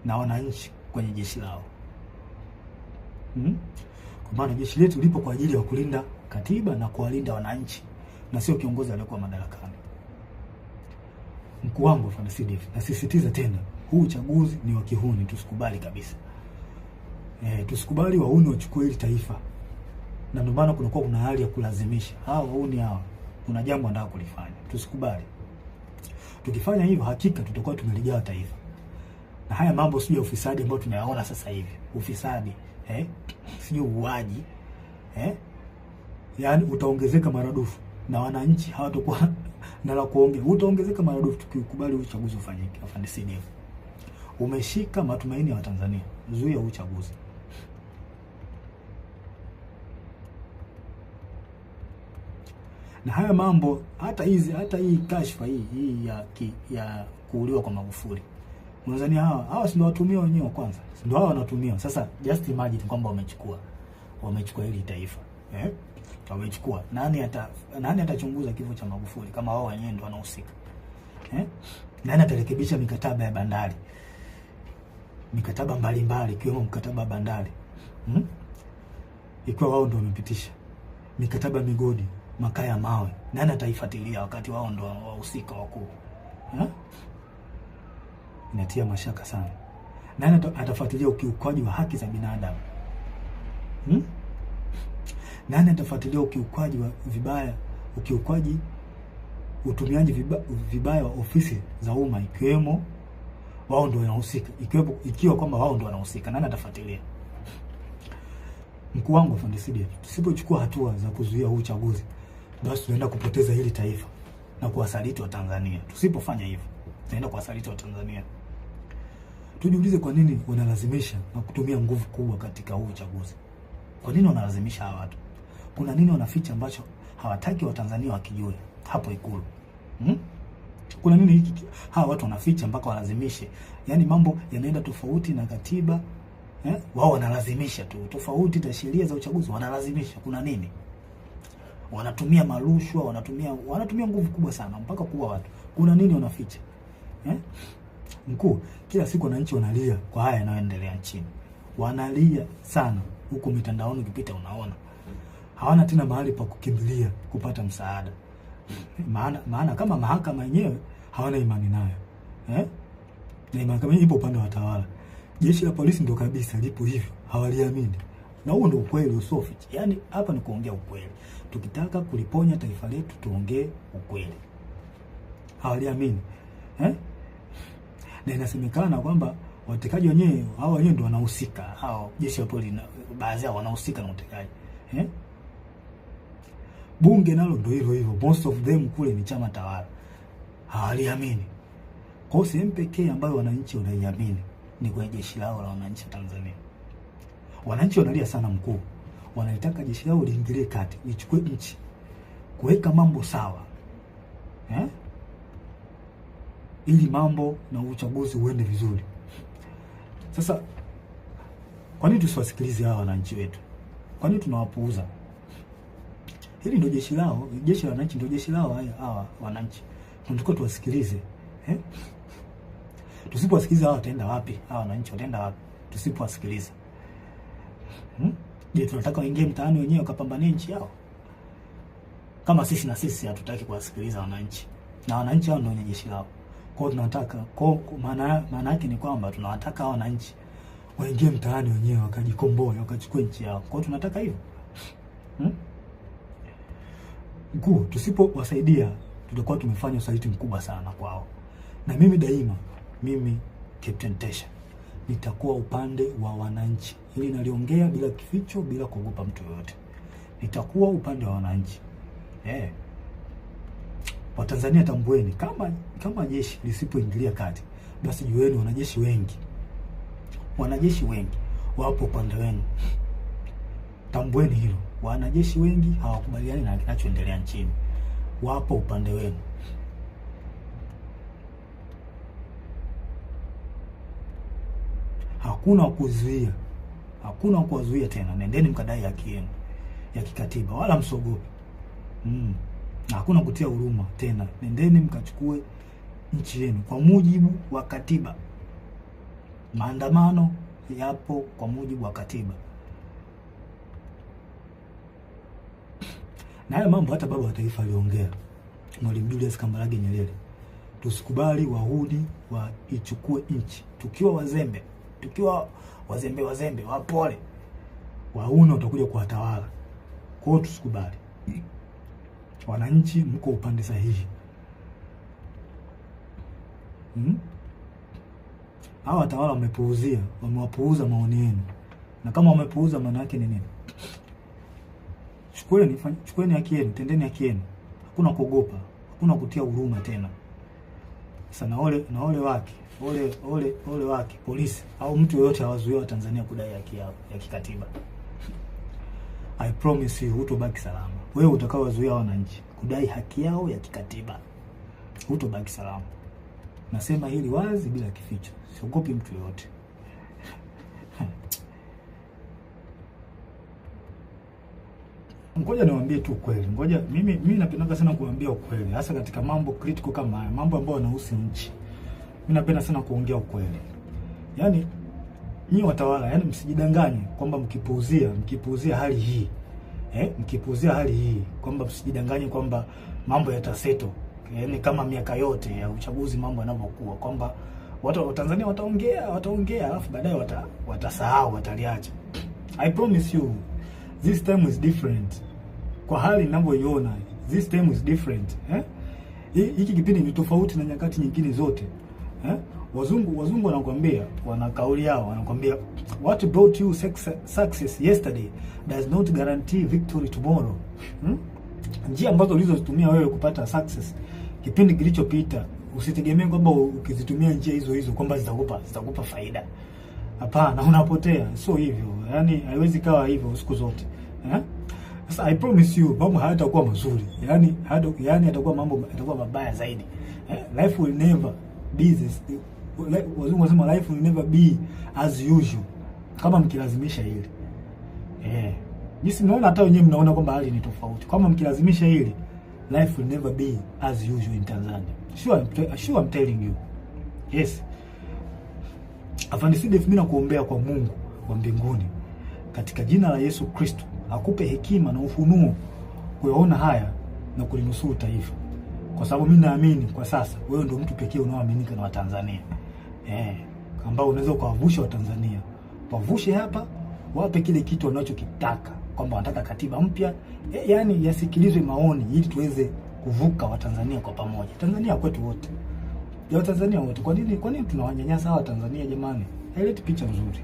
na wananchi kwenye jeshi lao. Kwa maana jeshi letu lipo kwa ajili ya kulinda katiba na kuwalinda wananchi, na sio kiongozi aliyekuwa madarakani. Mkuu wangu Fandesidi, nasisitiza tena, huu uchaguzi ni wa kihuni, tusikubali kabisa. Tusikubali wauni wachukue hili taifa, na ndio maana kuna hali ya kulazimisha hawa wauni hawa, kuna jambo wanataka kulifanya, tusikubali. Tukifanya hivyo hakika tutakuwa tumeligawa taifa. Na haya mambo sio ufisadi ambao tunayaona sasa hivi, ufisadi sio uaji, yani utaongezeka maradufu, na wananchi hawatakuwa na la kuongea, utaongezeka maradufu tukikubali uchaguzi ufanyike. Fandesidi, umeshika matumaini ya Watanzania, zuia uchaguzi. Na haya mambo, hata hii kashfa hii ya kuuliwa kwa Magufuli, Tanzania hawa si ndio watumia wenyewe kwanza, ndio hawa wanatumia sasa. Just imagine kwamba wamechukua hili taifa, wamechukua. Nani atachunguza kifo cha Magufuli kama wao wenyewe ndio wanahusika? Nani atarekebisha mikataba ya bandari, mikataba mbalimbali ikiwemo mkataba wa bandari, ikiwa wao ndio wamepitisha mikataba migodi, makaa ya mawe? Nani ataifuatilia wakati wao ndio wahusika wakuu? Inatia mashaka sana. Nani atafuatilia ukiukwaji wa haki za binadamu? Nani atafuatilia ukiukwaji wa utumiaji vibaya wa ofisi za umma, ikiwemo wao ndio wanahusika, ikiwa kwamba wao ndio wanahusika? Nani atafuatilia? Mkuu wangu Fandesidi, tusipochukua hatua za kuzuia uchaguzi, basi tunaenda kupoteza hili taifa na kuwasaliti wa Tanzania. Tusipofanya hivyo, tunaenda kuwasaliti wa Tanzania. Tujiulize, kwa nini wanalazimisha na kutumia nguvu kubwa katika huu uchaguzi? Kwa nini wanalazimisha hawa watu? Kuna nini wanaficha ambacho hawataki Watanzania wakijue hapo Ikulu? Kuna nini hiki hawa watu wanaficha mpaka walazimishe? Yaani mambo yanaenda tofauti na katiba, wao wanalazimisha tu, tofauti na sheria za uchaguzi wanalazimisha. Kuna nini? Wanatumia marushwa, wanatumia nguvu kubwa sana mpaka kuua watu. Kuna nini wanaficha? Mkuu, kila siku wananchi wanalia kwa haya yanayoendelea nchini. Wanalia sana, huko mitandaoni ukipita unaona. Hawana tena mahali pa kukimbilia kupata msaada. Maana kama mahakama yenyewe hawana imani nayo. Na mahakama ipo upande wa watawala. Jeshi la polisi ndio kabisa lipo hivyo, hawaliamini. Na huo ndio ukweli usofichi. Yaani hapa ni kuongea ukweli. Tukitaka kuliponya taifa letu tuongee ukweli. Hawaliamini. Na inasemekana kwamba watekaji wenyewe hao wenyewe ndio wanahusika. Hao jeshi la polisi baadhi yao wanahusika na utekaji. Bunge nalo ndio hivyo. Most of them kule ni chama tawala. Hawaliamini. Kwa hiyo sehemu pekee ambayo wananchi wanaiamini ni kwa jeshi lao la wananchi wa Tanzania. Wananchi wanalia sana mkuu. Wanataka jeshi lao liingilie kati, lichukue nchi, kuweka mambo sawa. Ili mambo na uchaguzi uende vizuri. Sasa kwa nini tusiwasikilize hawa wananchi wetu? Kwa nini tunawapuuza? Hili ndio jeshi lao, jeshi la wananchi ndio jeshi lao hawa wananchi. Tunatakiwa tuwasikilize. Tusipowasikiliza hao wataenda wapi? Hawa wananchi wataenda wapi tusipowasikiliza? Je, tunataka waingie mtaani wenyewe wakapambanie nchi yao? Kama sisi na sisi hatutaki kuwasikiliza wananchi. Na wananchi hao ndio wenye jeshi lao. Kwa hiyo tunataka maana yake ni kwamba tunawataka hao wananchi waingie mtaani wenyewe wakajikomboe, wakachukue nchi yao. Kwa hiyo tunataka hivyo. Mkuu, tusipowasaidia tutakuwa tumefanya usaliti mkubwa sana kwao. Na mimi daima, mimi Captain Tesha nitakuwa upande wa wananchi. Hili naliongea bila kificho, bila kuogopa mtu yoyote. Nitakuwa upande wa wananchi. Watanzania tambueni, kama jeshi lisipoingilia kati, basi jueni wanajeshi wengi wapo upande wenu. Tambueni hilo. Wanajeshi wengi hawakubaliani na kinachoendelea nchini. Wapo upande wenu. Hakuna kuzuia. Hakuna kuwazuia tena. Nendeni mkadai haki yenu ya kikatiba, wala msogope. Na hakuna kutia huruma tena. Nendeni mkachukue nchi yenu kwa mujibu wa katiba. Maandamano yapo kwa mujibu wa katiba. Na haya mambo hata baba wa taifa aliongea, Mwalimu Julius Kambarage Nyerere. Tusikubali wahuni waichukue nchi. Tukiwa wazembe, wapole, wahuni watakuja kuwatawala. Kwa hiyo tusikubali. Wananchi mko upande sahihi. Hawa watawala wamewapuuza maoni yenu. Na kama wamepuuza, maana yake ni nini? Chukueni haki yenu, tendeni haki yenu. Hakuna kuogopa, hakuna kutia huruma tena. Sasa na ole wake polisi au mtu yoyote hawazuia wa Tanzania kudai haki yao ya kikatiba. I promise you hutobaki salama. Wewe utakaowazuia wananchi kudai haki yao ya kikatiba, hutobaki salama. Nasema hili wazi bila kificho. Siogopi mtu yoyote. Ngoja niwaambie tu ukweli. Mimi napenda sana kuambia ukweli, hasa katika mambo critical kama haya, mambo ambayo yanahusu nchi. Mimi napenda sana kuongea ukweli. Yaani nyinyi watawala, msijidanganye kwamba mkipuuzia hali hii. Mkipuuzia hali hii kwamba msijidanganye kwamba mambo yataseto. Kama miaka yote ya uchaguzi mambo yanavyokuwa, kwamba watu wa Tanzania wataongea alafu baadaye watasahau, wataliacha. I promise you this time is different. Kwa hali ninavyoiona, this time is different. Hiki kipindi ni tofauti na nyakati nyingine zote. Wazungu wanakuambia, wana kauli yao, wanakuambia what brought you success yesterday does not guarantee victory tomorrow. Njia ambazo ulizozitumia wewe kupata success kipindi kilichopita, usitegemee kwamba ukizitumia njia hizo kwamba zitakupa faida. Hapana, unapotea. Sio hivyo. Haiwezi kawa hivyo siku zote. Sasa I promise you mambo hayatakuwa mazuri. Yatakuwa mabaya zaidi. Life will never be this. Wazungu wanasema life will never be as usual kama mkilazimisha hili. Jinsi mnaona, hata wenyewe mnaona kwamba hali ni tofauti. Kama mkilazimisha hili, life will never be as usual in Tanzania. Sure I'm telling you. Yes. Afande Sidef, mimi nakuombea kwa Mungu wa mbinguni katika jina la Yesu Kristo akupe hekima na ufunuo kuyaona haya na kulinusuru taifa. Kwa sababu mimi naamini kwa sasa wewe ndio mtu pekee unaoaminika na Watanzania. Ambao unaweza kuwavusha Watanzania. Wavushe hapa, wape kile kitu wanachokitaka, kwamba wanataka katiba mpya. Yasikilizwe maoni ili tuweze kuvuka Watanzania kwa pamoja. Tanzania kwetu wote. Ya Watanzania wote. Kwa nini tunawanyanyasa hawa Tanzania jamani? Haileti picha nzuri.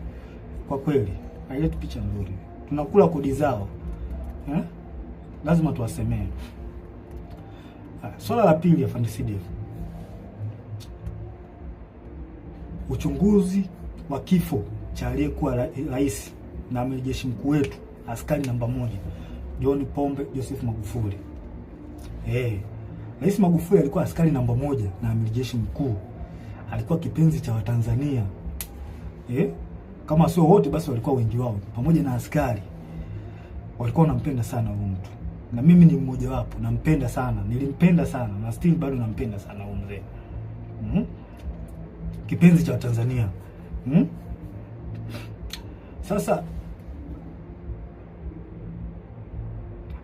Kwa kweli, haileti picha nzuri. Tunakula kodi zao. Lazima tuwasemee. Swala la pili, Afande Sidef. Uchunguzi wa kifo cha aliyekuwa rais na amiri jeshi mkuu wetu, askari namba 1, John Pombe Joseph Magufuli. Rais Magufuli alikuwa askari namba 1 na amiri jeshi mkuu. Alikuwa kipenzi cha Watanzania. Kama sio wote basi walikuwa wengi wao. Pamoja na askari walikuwa wanampenda sana huyu mtu. na mimi ni mmoja wapo, nampenda sana, nilimpenda sana na still bado nampenda sana huyo mzee. Kipenzi cha Tanzania. Sasa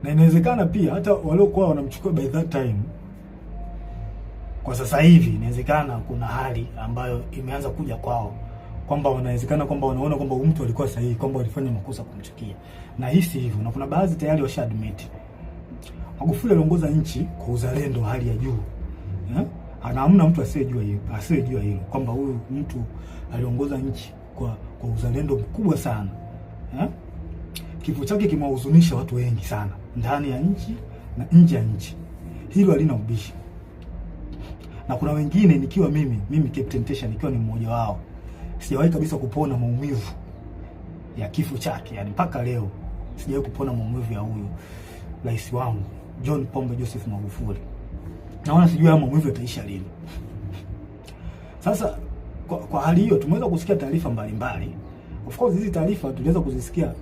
na inawezekana pia hata waliokuwa wanamchukua by that time, kwa sasa hivi inawezekana kuna hali ambayo imeanza kuja kwao, kwamba wanawezekana kwamba wanaona kwamba mtu alikuwa sahihi, kwamba walifanya makosa kumchukia. Na hisi hivyo, na kuna baadhi tayari washa admit. Magufuli aliongoza nchi kwa uzalendo hali ya juu. Hamna mtu asiyejua hilo kwamba huyu mtu aliongoza nchi kwa uzalendo mkubwa sana. Kifo chake kimewahuzunisha watu wengi sana ndani ya nchi na nje ya nchi. Hilo halina ubishi. Na kuna wengine nikiwa mimi Captain Tesha nikiwa ni mmoja wao, sijawahi kabisa kupona maumivu ya kifo chake. Yani mpaka leo sijawahi kupona maumivu ya huyu rais wangu John Pombe Joseph Magufuli. Naona sijui haya maumivu yataisha lini. Sasa kwa hali hiyo tumeweza kusikia taarifa mbalimbali. Of course hizi taarifa tuliweza kuzisikia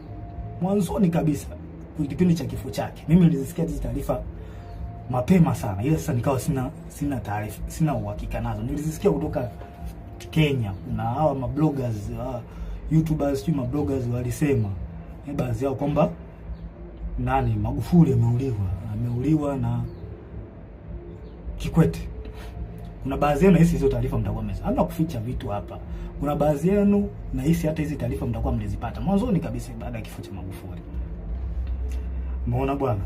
mwanzoni kabisa kwa kipindi cha kifo chake. Mimi nilizisikia hizi taarifa mapema sana. Ile sasa nikawa sina taarifa, sina uhakika nazo. Nilizisikia kutoka Kenya. Kuna hawa mabloggers, YouTubers, sio mabloggers walisema baadhi yao kwamba Magufuli ameuliwa na Kikwete. Kuna baadhi yenu hizo taarifa mtakuwa hamna kuficha vitu hapa. Kuna baadhi yenu na hata hizi taarifa mtakuwa mlizipata mwanzoni kabisa baada ya kifo cha Magufuli. Umeona bwana?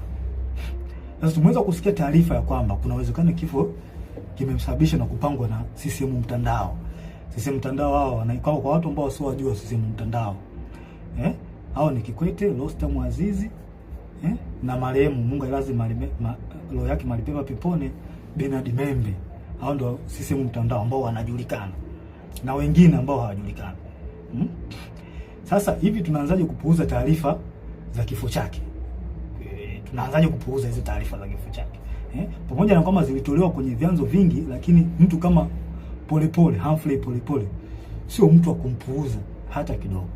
Sasa tumeweza kusikia taarifa ya kwamba kuna uwezekano kifo kimemsababisha na kupangwa na CCM mtandao. CCM mtandao hao kwa watu ambao sio wajua CCM mtandao. Hao ni Kikwete, Rostam Azizi, na marehemu Mungu lazima roho yake malipema peponi Bernard Membe. Hao ndio CCM mtandao ambao wanajulikana. Na wengine ambao hawajulikani. Sasa hivi tunaanzaje kupuuza taarifa za kifo chake? Tunaanzaje kupuuza hizo taarifa za kifo chake? Pamoja na kwamba zilitolewa kwenye vyanzo vingi, lakini mtu kama Humphrey Polepole sio mtu wa kumpuuza hata kidogo.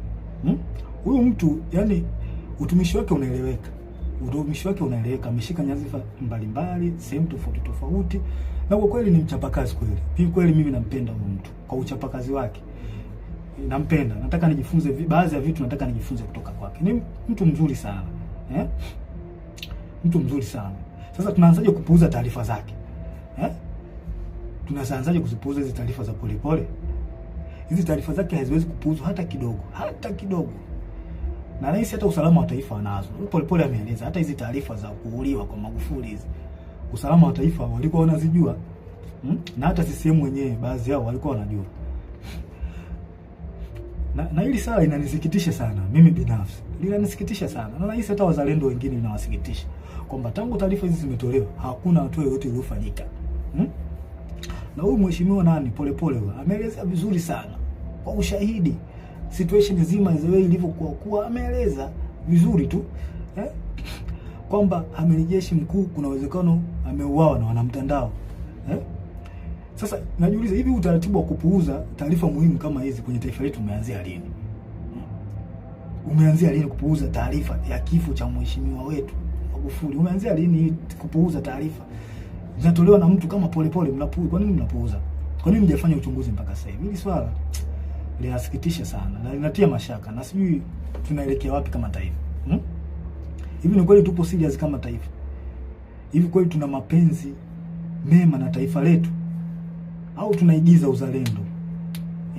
Huyu mtu yani utumishi wake unaeleweka. Ameshika nyadhifa mbalimbali, sehemu tofauti. Na kwa kweli ni mchapakazi kweli. Kweli mimi nampenda huyu mtu kwa uchapakazi wake. Nampenda. Nataka nijifunze baadhi ya vitu, nataka nijifunze kutoka kwake. Ni mtu mzuri sana. Mtu mzuri sana. Sasa tunaanzaje kupuuza taarifa zake? Tunaanzaje kuzipuuza hizo taarifa za Polepole? Hizi taarifa zake haziwezi kupuuzwa hata kidogo. Na rais hata usalama wa taifa anazo. Polepole ameeleza hata hizi taarifa za kuuliwa kwa Magufuli hizi, usalama wa taifa walikuwa wanazijua. Na hata CCM wenyewe baadhi yao walikuwa wanajua. Na hili sala inanisikitisha sana mimi binafsi. Linanisikitisha sana. Na rais hata wazalendo wengine inawasikitisha kwamba tangu taarifa hizi zimetolewa hakuna hatua yoyote iliyofanyika. Na huyu mheshimiwa Polepole ameeleza vizuri sana kwa ushahidi situation nzima ilivyokuwa, ameeleza vizuri tu kwamba amiri jeshi mkuu kuna uwezekano ameuawa na wanamtandao. Sasa najiuliza hivi utaratibu wa kupuuza taarifa muhimu kama hizi kwenye taifa letu umeanzia lini? Umeanzia lini kupuuza taarifa ya kifo cha mheshimiwa wetu Magufuli? Umeanzia lini kupuuza taarifa zinatolewa na mtu kama Polepole? Mnapuuza. Kwa nini mnapuuza? Kwa nini mjafanya uchunguzi mpaka sasa hivi? Hili swala linasikitisha sana na linatia mashaka, na sijui tunaelekea wapi kama taifa. Hivi ni kweli tupo serious kama taifa? Hivi kweli tuna mapenzi mema na taifa letu au tunaigiza uzalendo?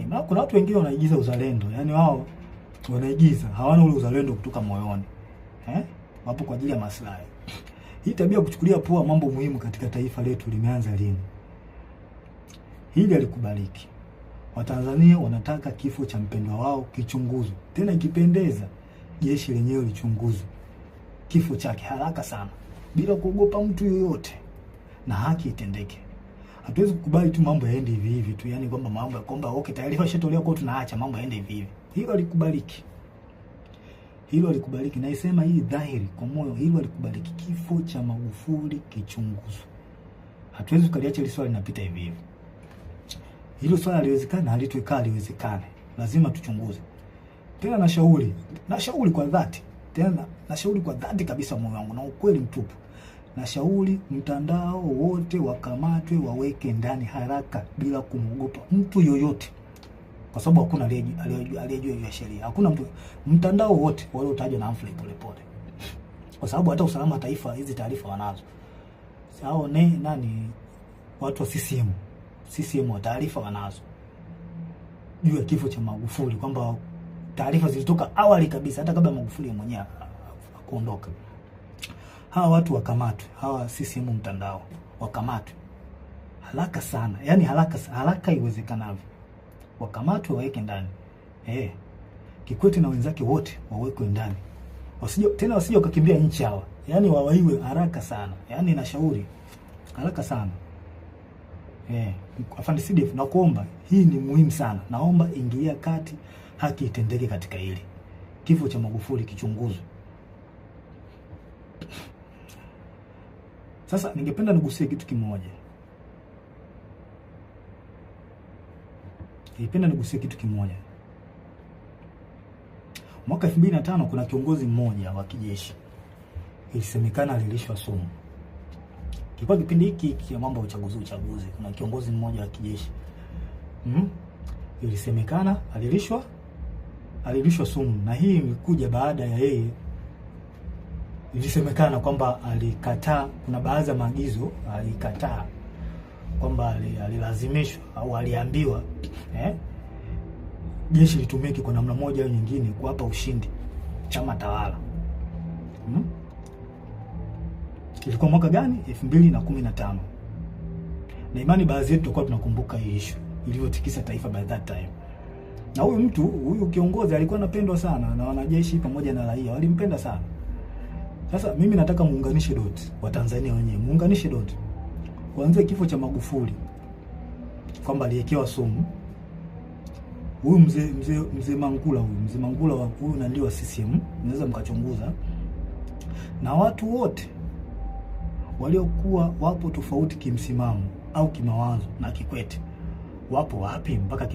Na kuna watu wengine wanaigiza uzalendo, yani wao wanaigiza, hawana ule uzalendo kutoka moyoni. Wapo kwa ajili ya maslahi. Hii tabia kuchukulia poa mambo muhimu katika taifa letu limeanza lini? Hili alikubaliki. Watanzania wanataka kifo cha mpendwa wao kichunguzwe. Tena ikipendeza jeshi lenyewe lichunguzwe kifo chake haraka sana bila kuogopa mtu yoyote, na haki itendeke. Hatuwezi kukubali tu mambo yaende hivi tu, yani kwamba mambo kwamba okay taarifa ishatolewa kwa tunaacha mambo yaende hivi. Hilo alikubaliki. Naisema hii dhahiri kwa moyo, hilo alikubaliki. Kifo cha Magufuli kichunguzwe. Hatuwezi kukaliacha hili swali linapita hivi. Hilo swala haliwezekani, haliwezekani. Lazima tuchunguze. Tena nashauri kwa dhati. Tena nashauri kwa dhati kabisa moyo wangu na ukweli mtupu, nashauri mtandao wote wakamatwe, waweke ndani haraka bila kumwogopa mtu yoyote, kwa sababu hakuna aliyejua hiyo sheria. Hakuna mtu, mtandao wote waliotajwa na Humphrey Polepole, kwa sababu hata usalama wa taifa hizi taarifa wanazo. Sao nani watu wa CCM wa taarifa wanazo juu ya kifo cha Magufuli, kwamba taarifa zilitoka awali kabisa hata kabla Magufuli mwenyewe kuondoka. Hawa watu wakamatwe, hawa CCM mtandao wakamatwe haraka sana, yani haraka iwezekanavyo, wakamatwe waweke ndani. Kikwete na wenzake wote wawekwe ndani, wasije wakakimbia nchi hawa, yani wawaiwe haraka sana, yani nashauri haraka sana. Afande CDF, nakuomba, hii ni muhimu sana, naomba ingilia kati, haki itendeke katika hili. Kifo cha Magufuli kichunguzwe. Sasa ningependa nigusie kitu kimoja. Mwaka 2005 kuna kiongozi mmoja wa kijeshi ilisemekana alilishwa sumu. Kilikuwa kipindi hiki ya mambo ya uchaguzi, kuna kiongozi mmoja wa kijeshi ilisemekana alilishwa sumu, na hii imekuja baada ya yeye, ilisemekana kwamba alikataa, kuna baadhi ya maagizo alikataa, kwamba alilazimishwa au aliambiwa jeshi litumike kwa namna moja au nyingine kuwapa ushindi chama tawala. Ilikuwa mwaka gani? 2015. Na imani baadhi yetu tulikuwa tunakumbuka hii issue iliyotikisa taifa by that time. Na huyu kiongozi alikuwa anapendwa sana na wanajeshi pamoja na raia, walimpenda sana. Sasa mimi nataka muunganishe dot, wa Tanzania wenyewe muunganishe dot. Kuanzia kifo cha Magufuli kwamba aliyekewa sumu, huyu mzee Mangula huyu na ndio wa CCM, mnaweza mkachunguza, na watu wote waliokuwa wapo tofauti kimsimamo au kimawazo na Kikwete wapo wapi mpaka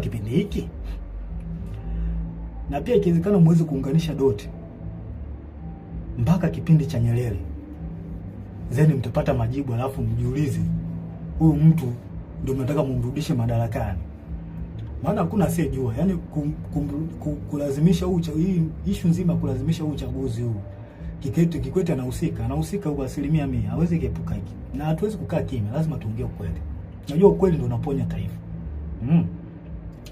kipindi hiki? Na pia ikiwezekana muweze kuunganisha doti mpaka kipindi cha Nyerere, zeni mtapata majibu, alafu mjiulize huyu mtu ndio mnataka mumrudishe madarakani. Maana hakuna asiyejua, yani kulazimisha hii issue nzima, kulazimisha uchaguzi huu. Kikwete anahusika kwa 100%, hawezi kuepuka hiki. Na hatuwezi kukaa kimya, lazima tuongee ukweli. Unajua ukweli ndio unaponya taifa.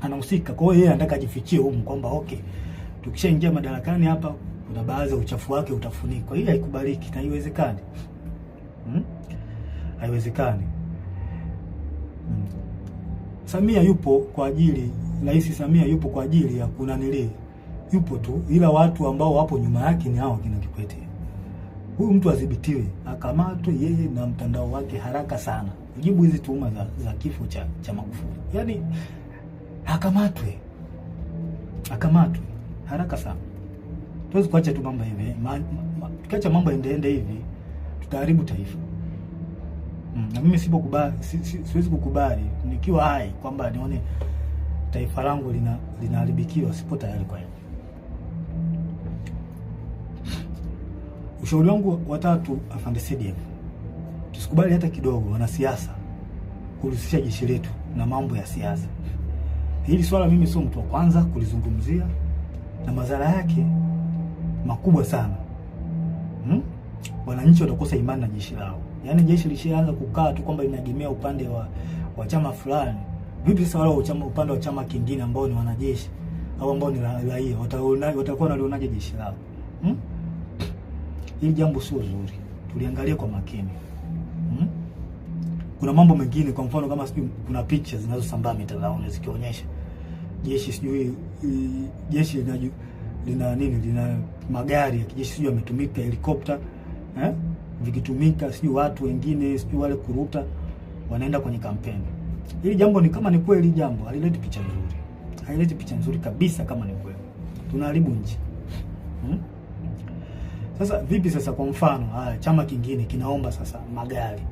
Anahusika, kwa hiyo yeye anataka ajifichie huko kwamba okay, tukishaingia madarakani hapa kuna baadhi ya uchafu wake utafunikwa. Hii haikubaliki na haiwezekani. Haiwezekani. Samia yupo kwa ajili, Rais Samia yupo kwa ajili ya kunanili, yupo tu, ila watu ambao wapo nyuma yake ni hao kina Kikwete. Huyu mtu adhibitiwe, akamatwe yeye na mtandao wake haraka sana, ujibu hizi tuhuma za kifo cha Magufuli. Yani akamatwe haraka sana. Tuwezi kuacha tu mambo hivi, tukiacha mambo endeende hivi tutaharibu taifa. Na mimi siwezi kukubali nikiwa hai kwamba nione taifa langu linaharibikiwa, sipo tayari kwa hiyo. Ushauri wangu wa tatu, Afande CDF, tusikubali hata kidogo wanasiasa kuhusisha jeshi letu na mambo ya siasa. Hili swala mimi sio mtu wa kwanza kulizungumzia, na madhara yake makubwa sana. Wananchi watakosa imani na jeshi lao. Yaani jeshi lishaanza kukaa tu kwamba linaegemea upande wa chama fulani. Vipi sasa wale upande wa chama kingine ambao ni wanajeshi au ambao ni raia watakuwa wanalionaje jeshi lao? Hili jambo sio zuri. Tuliangalia kwa makini. Kuna mambo mengine, kwa mfano kama sijui kuna picha zinazosambaa mitandaoni zikionyesha jeshi, sijui jeshi lina magari ya kijeshi sijui yametumika, helikopta vikitumika, sijui watu wengine sijui wale kuruta wanaenda kwenye kampeni. Hili jambo ni kama ni kweli, jambo halileti picha nzuri. Haileti picha nzuri kabisa kama ni kweli. Tunaharibu nchi. Sasa vipi sasa, kwa mfano chama kingine kinaomba sasa magari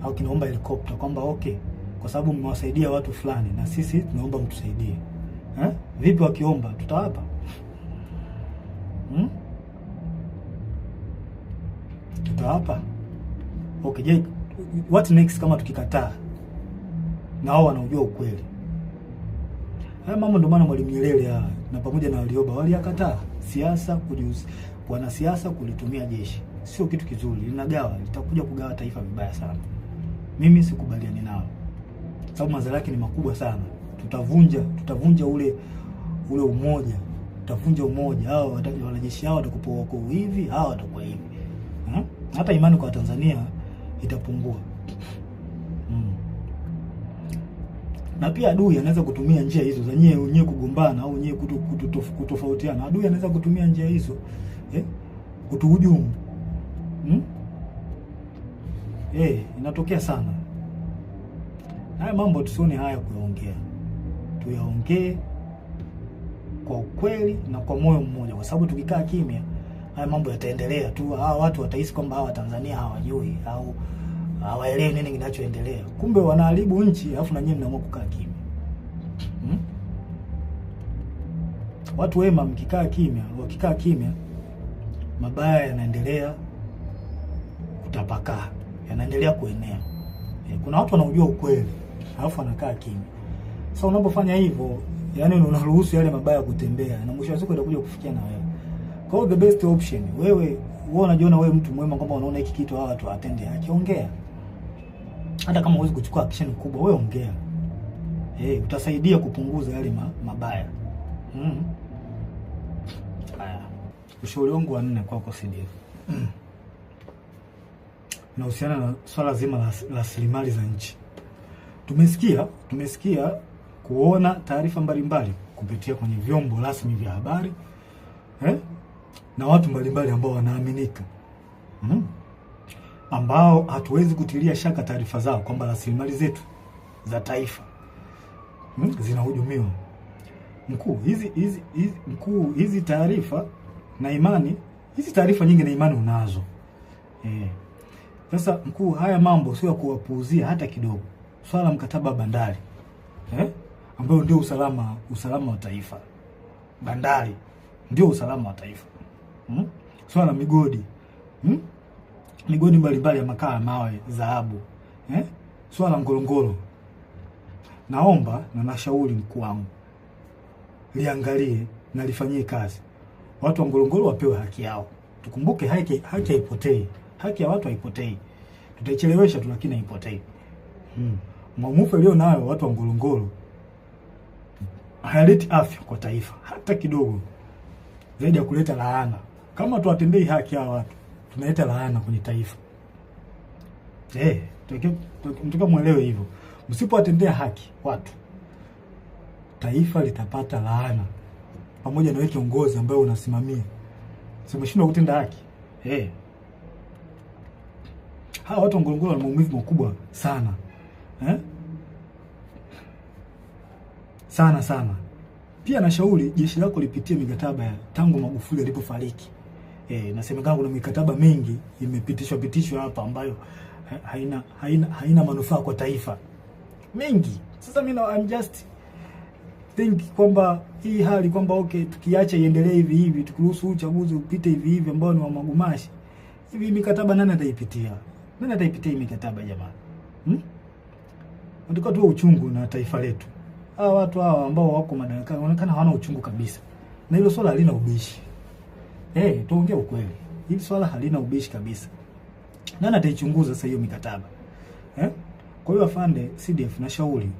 au kinaomba helikopta kwamba okay, kwa sababu mmewasaidia watu fulani na sisi tunaomba mtusaidie. Vipi wakiomba tutawapa? tutawapa? Okay, je, what next kama tukikataa na wao wanaujua ukweli? Haya mambo ndio maana Mwalimu Nyerere na pamoja na Warioba waliyakataa. Siasa wanasiasa kulitumia jeshi sio kitu kizuri, linagawa, litakuja kugawa taifa vibaya sana. Mimi sikubaliani nao, sababu madhara yake ni makubwa sana. Tutavunja ule umoja, tutavunja umoja. Hao wanajeshi hao watakuwa wako hivi, hao watakuwa hivi. Hata imani kwa Tanzania itapungua. Na pia adui anaweza kutumia njia hizo za nyewe kugombana au nyewe kutofautiana. Adui anaweza kutumia njia hizo kutuhujumu. Inatokea sana. Haya mambo tusione haya kuyaongea. Tuyaongee kwa ukweli na kwa moyo mmoja, kwa sababu tukikaa kimya haya mambo yataendelea tu. Hawa watu watahisi kwamba hawa Tanzania hawajui au hawaelewi nini kinachoendelea. Kumbe wanaharibu nchi, alafu na nyinyi mnaamua kukaa kimya. Watu wema wakikaa kimya, mabaya yanaendelea kutapakaa, yanaendelea kuenea. Kuna watu wanaujua ukweli, alafu wanakaa kimya. Sasa unapofanya hivyo, yani unaruhusu yale mabaya kutembea, na mwisho wa siku itakuja kufikia na wewe. Kwa hiyo the best option, wewe unajiona wewe mtu mwema, kwamba unaona hiki kitu hawa watu atende, akiongea. Hata kama huwezi kuchukua action kubwa, wewe ongea. Utasaidia kupunguza yale mabaya. Haya. Ushauri wangu wa 4 kwako CDF. Unahusiana na swala zima la rasilimali za nchi. Tumesikia kuona taarifa mbalimbali kupitia kwenye vyombo rasmi vya habari, na watu mbalimbali ambao wanaaminika, ambao hatuwezi kutilia shaka taarifa zao kwamba rasilimali zetu za taifa zinahujumiwa. Hizi taarifa na imani, hizi taarifa nyingi na imani unazo. Sasa mkuu, haya mambo sio ya kuwapuuzia hata kidogo. Swala mkataba wa bandari, ambao ndio usalama wa taifa. Bandari ndio usalama wa taifa. Swala migodi, migodi mbalimbali ya makaa, mawe, dhahabu, swala Ngorongoro. Naomba na nashauri mkuu wangu liangalie na lifanyie kazi. Watu wa Ngorongoro wapewe haki yao. Tukumbuke haki haipotei. Haki ya watu haipotei. Tutaichelewesha tu, lakini haipotei. Maumivu leo nayo watu wa Ngorongoro hayaleti afya kwa taifa hata kidogo, zaidi ya kuleta laana. Kama tuwatendei haki hawa watu, tunaleta laana kwenye taifa. Mtaka muelewe hivyo. Msipowatendea haki watu, taifa litapata laana, pamoja na wewe kiongozi ambaye unasimamia. Umeshindwa kutenda haki. Hawa watu wa Ngorongoro wana maumivu makubwa sana. Sana. Pia nashauri jeshi lako lipitie mikataba ya tangu Magufuli alipofariki. Nasemekana kuna mikataba mingi imepitishwa hapa ambayo haina manufaa kwa taifa. Mingi. Sasa mimi I'm just think kwamba hii hali kwamba tukiacha iendelee hivi tukiruhusu uchaguzi upite hivi ambao ni wa magumashi. Hivi mikataba nani ataipitia? Nani ataipitia mikataba jamani? Ndiko tu uchungu na taifa letu. Hawa watu hawa ambao wako madarakani wanaonekana hawana uchungu kabisa. Na hilo swala halina ubishi. Tuongee ukweli. Hili swala halina ubishi kabisa. Nani ataichunguza sasa hiyo mikataba? Kwa hiyo afande CDF, na shauri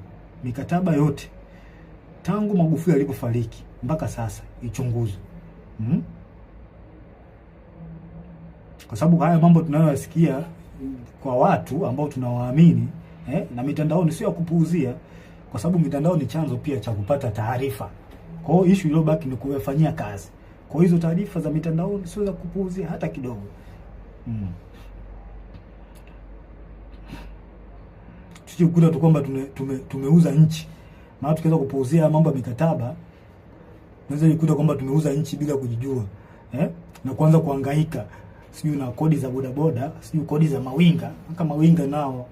mikataba yote tangu Magufuli alipofariki mpaka sasa ichunguzwe. Kwa sababu haya mambo tunayoyasikia kwa watu ambao tunawaamini, na mitandaoni sio ya kupuuzia, kwa sababu mitandao ni chanzo pia cha kupata taarifa. Kwa hiyo issue iliyobaki ni kufanyia kazi. Kwa hizo taarifa za mitandaoni sio za kupuuzia hata kidogo. Tukikuta tu kwamba tumeuza nchi, na tukianza kupuuzia mambo ya mikataba, tunaweza kukuta kwamba tumeuza nchi bila kujijua, na kuanza kuhangaika sijui na kodi za bodaboda, sijui kodi za mawinga. Kama mawinga nao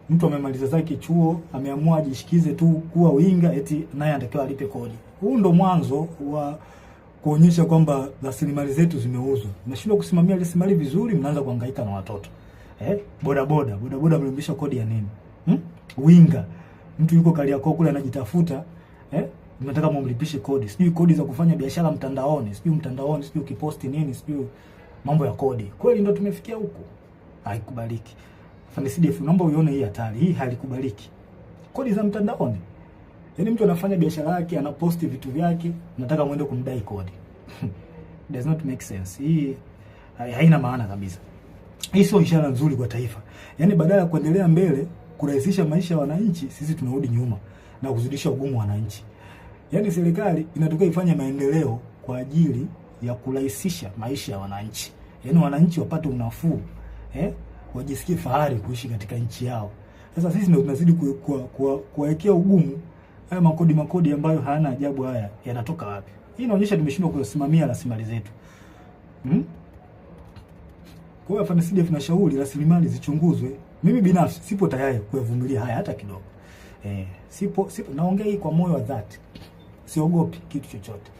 mtu amemaliza zake chuo, ameamua ajishikize tu kuwa winga, eti naye anatakiwa alipe kodi. Huu ndo mwanzo kuonyesha kwamba rasilimali zetu zimeuzwa. Mnashindwa kusimamia rasilimali vizuri, mnaanza kuhangaika na watoto. Boda mlimlisha kodi ya nini? Winga. Mtu yuko Kariakoo kule anajitafuta, mnataka mumlipishe kodi. Sijui kodi za kufanya biashara mtandaoni, sijui ukiposti nini, sijui mambo ya kodi. Kweli ndio tumefikia huko. Haikubaliki. Afande CDF, naomba uione hii hatari. Hii halikubaliki. Kodi za mtandaoni. Yaani mtu anafanya biashara yake, anaposti vitu vyake, nataka muende kumdai kodi. Does not make sense. Hii haina maana kabisa. Hii sio ishara nzuri kwa taifa. Yaani badala ya kuendelea mbele, kurahisisha maisha ya wananchi, sisi tunarudi nyuma na kuzidisha ugumu wa wananchi. Yaani serikali inataka ifanye maendeleo kwa ajili ya kurahisisha maisha ya wananchi. Yaani wananchi wapate unafuu, wajisikie fahari kuishi katika nchi yao. Sasa sisi ndio tunazidi kuwekea ugumu. Haya makodi ambayo hayana ajabu haya yanatoka wapi? Hii inaonyesha tumeshindwa kusimamia rasilimali zetu. Kwa hiyo Afande CDF tunashauri rasilimali zichunguzwe. Mimi binafsi sipo tayari kuyavumilia haya hata kidogo. Sipo naongea hii kwa moyo wa dhati. Siogopi kitu chochote.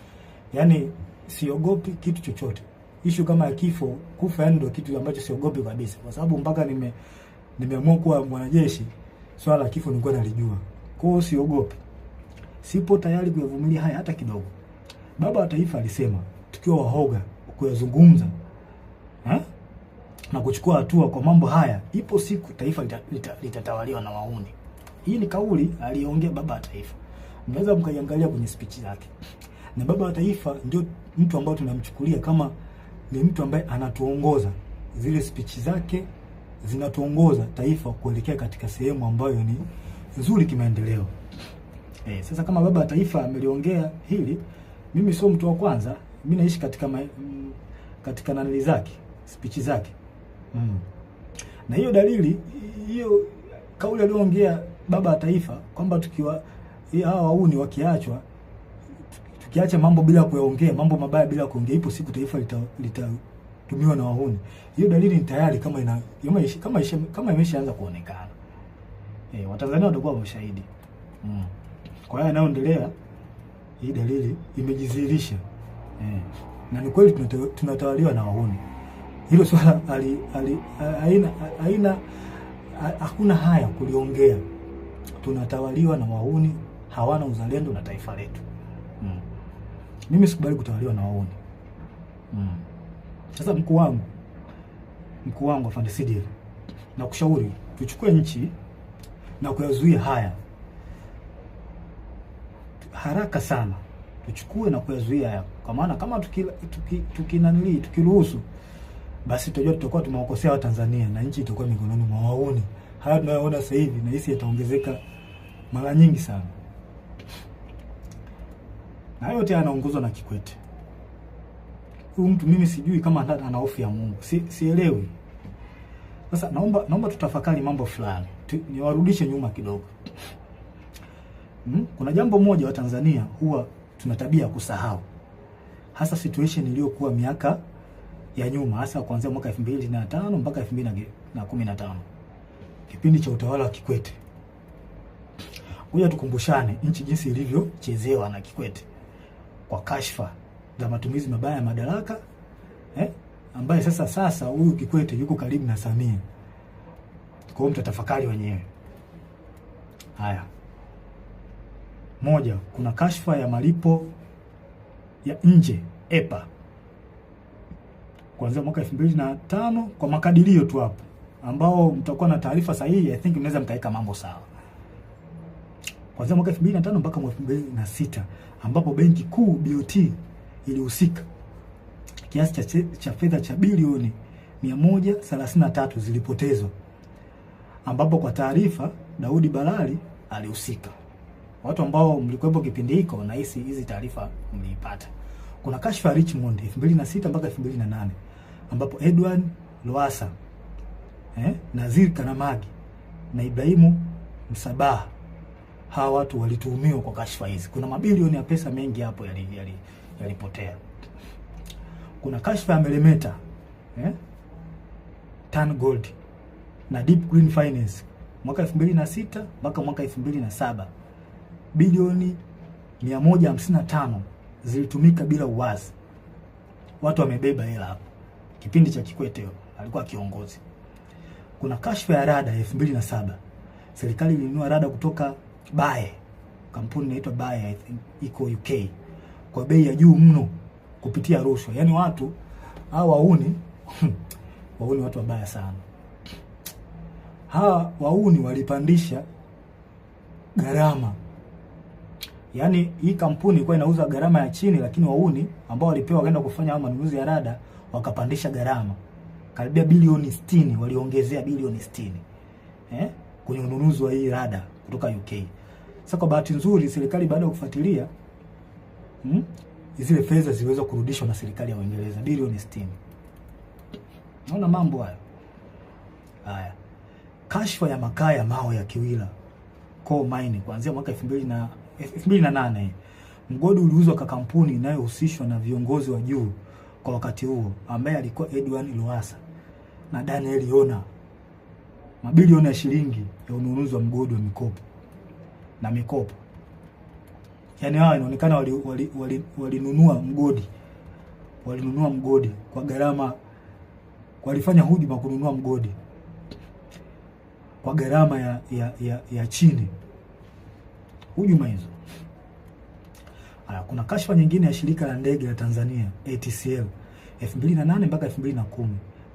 Yaani siogopi kitu chochote. Issue kama ya kifo, kufa ndio kitu ambacho siogopi kabisa. Kwa sababu mpaka nimeamua kuwa mwanajeshi, swala la kifo nilikuwa nalijua. Kwa hiyo siogopi. Sipo tayari kuyavumilia haya hata kidogo. Baba wa Taifa alisema tukiwa wahoga kuyazungumza na kuchukua hatua kwa mambo haya, ipo siku taifa litatawaliwa na wahuni. Hii ni kauli aliongea Baba wa Taifa. Mnaweza mkaiangalia kwenye speech zake. Na Baba wa Taifa ndio mtu ambaye tunamchukulia kama ni mtu ambaye anatuongoza. Zile speech zake zinatuongoza taifa kuelekea katika sehemu ambayo ni nzuri kimaendeleo. Sasa kama Baba wa Taifa ameliongea hili, mimi sio mtu wa kwanza. Mimi naishi katika nanili zake, speech zake. Na hiyo dalili, hiyo kauli aliyoongea Baba wa Taifa kwamba tukiwa hawa wauni wakiachwa, tukiacha mambo bila kuyaongea, mambo mabaya bila kuongea, ipo siku taifa litatumiwa na wahuni. Hiyo dalili ni tayari kama imeshaanza kuonekana. Watanzania watakuwa mashahidi. Kwa hiyo yanayoendelea, hii dalili imejidhihirisha. Na ni kweli tunatawaliwa na wahuni. Hilo swala hakuna haya kuliongea. Tunatawaliwa na wahuni, hawana uzalendo na taifa letu. Mimi sikubali kutawaliwa na wahuni. Sasa mkuu wangu Afande CDF, na kushauri tuchukue nchi na kuyazuia haya haraka sana. Tuchukue na kuyazuia haya. Kwa maana kama tukiruhusu, basi tutajua tutakuwa tumewakosea Watanzania na nchi itakuwa mikononi mwa wahuni. Haya tunayoona sasa hivi na hisi yataongezeka mara nyingi sana. Na yote anaongozwa na Kikwete. Huyu mtu mimi sijui kama ana hofu ya Mungu. Sielewi. Sasa naomba tutafakari mambo fulani. Niwarudishe nyuma kidogo. Kuna jambo moja wa Tanzania huwa tuna tabia kusahau. Hasa situation iliyokuwa miaka ya nyuma, hasa kuanzia mwaka 2005 mpaka 2015. Kipindi cha utawala wa Kikwete. Ngoja tukumbushane nchi jinsi ilivyochezewa na Kikwete kwa kashfa za matumizi mabaya ya madaraka, ambaye sasa huyu Kikwete yuko karibu na Samia. Kwa hiyo mtatafakari wenyewe. Haya. Moja, kuna kashfa ya malipo ya nje EPA. Kuanzia mwaka 2005 kwa makadirio tu hapo, ambao mtakuwa na taarifa sahihi, I think mnaweza mkaeka mambo sawa. Kuanzia mwaka 2005 mpaka mwaka 2006 ambapo Benki Kuu BOT ilihusika. Kiasi cha fedha cha bilioni 133 zilipotezwa. Ambapo kwa taarifa Daudi Balali alihusika. Watu ambao mlikuwepo kipindi hiko na hizi taarifa mliipata. Kuna kashfa ya Richmond 2006 mpaka 2008 ambapo Edward Lowassa, Nazir Kanamagi na Ibrahimu Msabaha, hawa watu walituhumiwa kwa kashfa hizi. Kuna mabilioni ya pesa mengi hapo yalipotea. Kuna kashfa ya Meremeta, Tan Gold na Deep Green Finance mwaka 2006 mpaka mwaka 2007. Bilioni 155 zilitumika bila uwazi. Watu wamebeba hela hapo. Kipindi cha Kikwete alikuwa kiongozi. Kuna kashfa ya rada 2007. Serikali ilinunua rada kutoka Bae. Kampuni inaitwa Bae, I think iko UK. Kwa bei ya juu mno kupitia rushwa. Yaani watu hawa wauni wauni watu wabaya sana. Hawa wauni walipandisha gharama. Yaani hii kampuni ilikuwa inauza gharama ya chini, lakini wauni ambao walipewa wakaenda kufanya manunuzi ya rada wakapandisha gharama. Karibia bilioni 60, waliongezea bilioni 60. Kwenye ununuzi wa hii rada kutoka UK. Sasa kwa bahati nzuri serikali baada ya kufuatilia zile fedha ziliweza kurudishwa na serikali ya Uingereza, bilioni 60. Naona mambo hayo. Haya. Kashfa ya makaa ya mawe ya Kiwila Coal Mine kuanzia mwaka 2008. Mgodi uliuzwa kwa kampuni inayohusishwa na viongozi wa juu kwa wakati huo ambaye alikuwa Edwin Lowassa na Daniel Yona. Mabilioni ya shilingi ya ununuzi wa mgodi wa mikopo. Yaani hao inaonekana walinunua mgodi. Walinunua mgodi kwa gharama, walifanya hujuma kununua mgodi kwa gharama ya chini. Hujuma hizo. Kuna kashfa nyingine ya shirika la ndege la Tanzania ATCL 2008 mpaka 2010.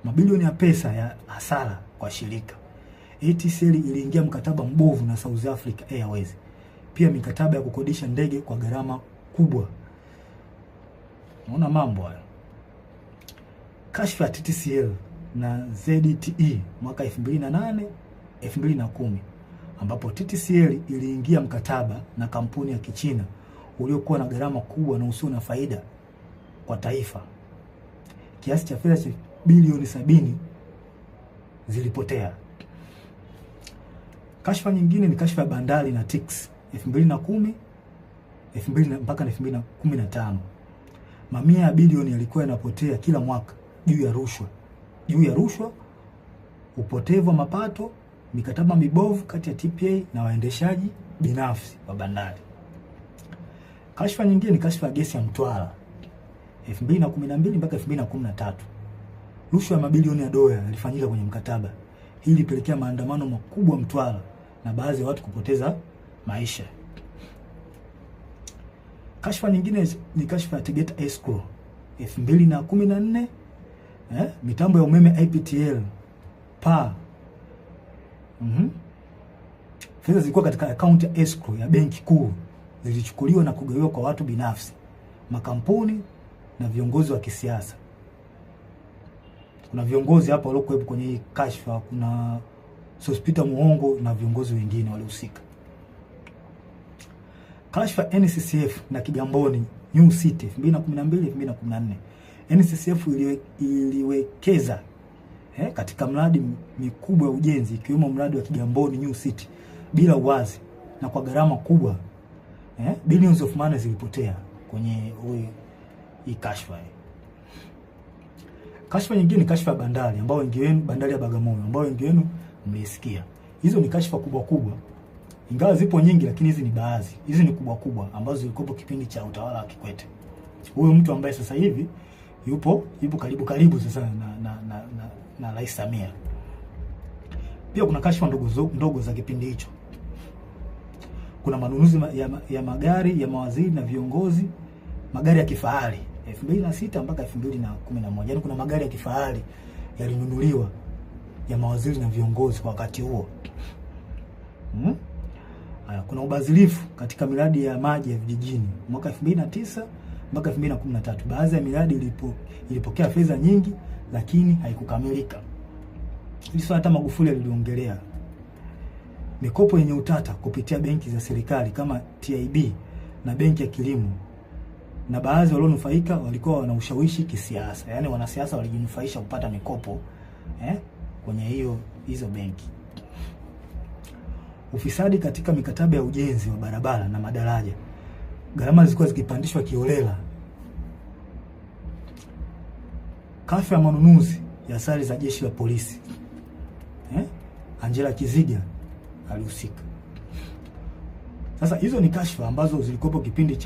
Mabilioni ya pesa ya hasara kwa shirika. ATCL iliingia mkataba mbovu na South Africa Airways. Pia mikataba ya kukodisha ndege kwa gharama kubwa. Unaona mambo hayo. Kashfa ya TTCL na ZTE mwaka 2008 2010 ambapo TTCL iliingia mkataba na kampuni ya Kichina uliokuwa na gharama kubwa na usio na faida kwa taifa. Kiasi cha fedha cha bilioni 70 zilipotea. Kashfa nyingine ni kashfa ya bandari na TICS 2010 mpaka 2015. Mamia ya bilioni yalikuwa yanapotea kila mwaka juu ya rushwa, upotevu wa mapato, mikataba mibovu kati ya TPA na waendeshaji binafsi wa bandari. Kashfa nyingine ni kashfa ya gesi ya Mtwara 2012 mpaka 2013. Rushwa ya mabilioni ya dola ilifanyika kwenye mkataba. Hii ilipelekea maandamano makubwa Mtwara na baadhi ya watu kupoteza maisha. Kashfa nyingine ni kashfa ya Tegeta Escrow 2014, mitambo ya umeme IPTL PA. Fedha zilikuwa katika account ya escrow ya benki kuu zilichukuliwa na kugawiwa kwa watu binafsi, makampuni na viongozi wa kisiasa. Kuna viongozi hapa waliokuwepo kwenye hii kashfa, kuna Sospeter Muhongo na viongozi wengine walihusika. Kashfa NCCF na Kigamboni New City 2012-2014. NCCF iliwekeza katika mradi mikubwa ya ujenzi ikiwemo mradi wa Kigamboni New City bila uwazi na kwa gharama kubwa. Billions of money zilipotea kwenye hii kashfa. Kashfa nyingine ni kashfa ya bandari ambao wengi wenu, bandari ya Bagamoyo ambao wengi wenu mmeisikia. Hizo ni kashfa kubwa. Ingawa zipo nyingi lakini hizi ni baadhi. Hizi ni kubwa ambazo zilikuwa kipindi cha utawala wa Kikwete. Huyo mtu ambaye sasa hivi yupo karibu sasa na Rais Samia. Pia kuna kashfa ndogo za kipindi hicho. Kuna manunuzi ya magari ya mawaziri na viongozi, magari ya kifahari 2006 mpaka 2011. Yaani kuna magari ya kifahari yalinunuliwa ya mawaziri na viongozi kwa wakati huo. Kuna ubadhirifu katika miradi ya maji ya vijijini mwaka 2009 mpaka 2013. Baadhi ya miradi ilipokea fedha nyingi lakini haikukamilika. Hizo hata Magufuli aliongelea. Mikopo yenye utata kupitia benki za serikali kama TIB na benki ya kilimo. Na baadhi walionufaika walikuwa wana ushawishi kisiasa. Yaani wanasiasa walijinufaisha kupata mikopo kwenye hizo benki. Ufisadi katika mikataba ya ujenzi wa barabara na madaraja. Gharama zilikuwa zikipandishwa kiholela. Kashfa ya manunuzi ya sare za jeshi la polisi. Angela Kiziga alihusika. Sasa hizo ni kashfa ambazo zilikuwa kipindi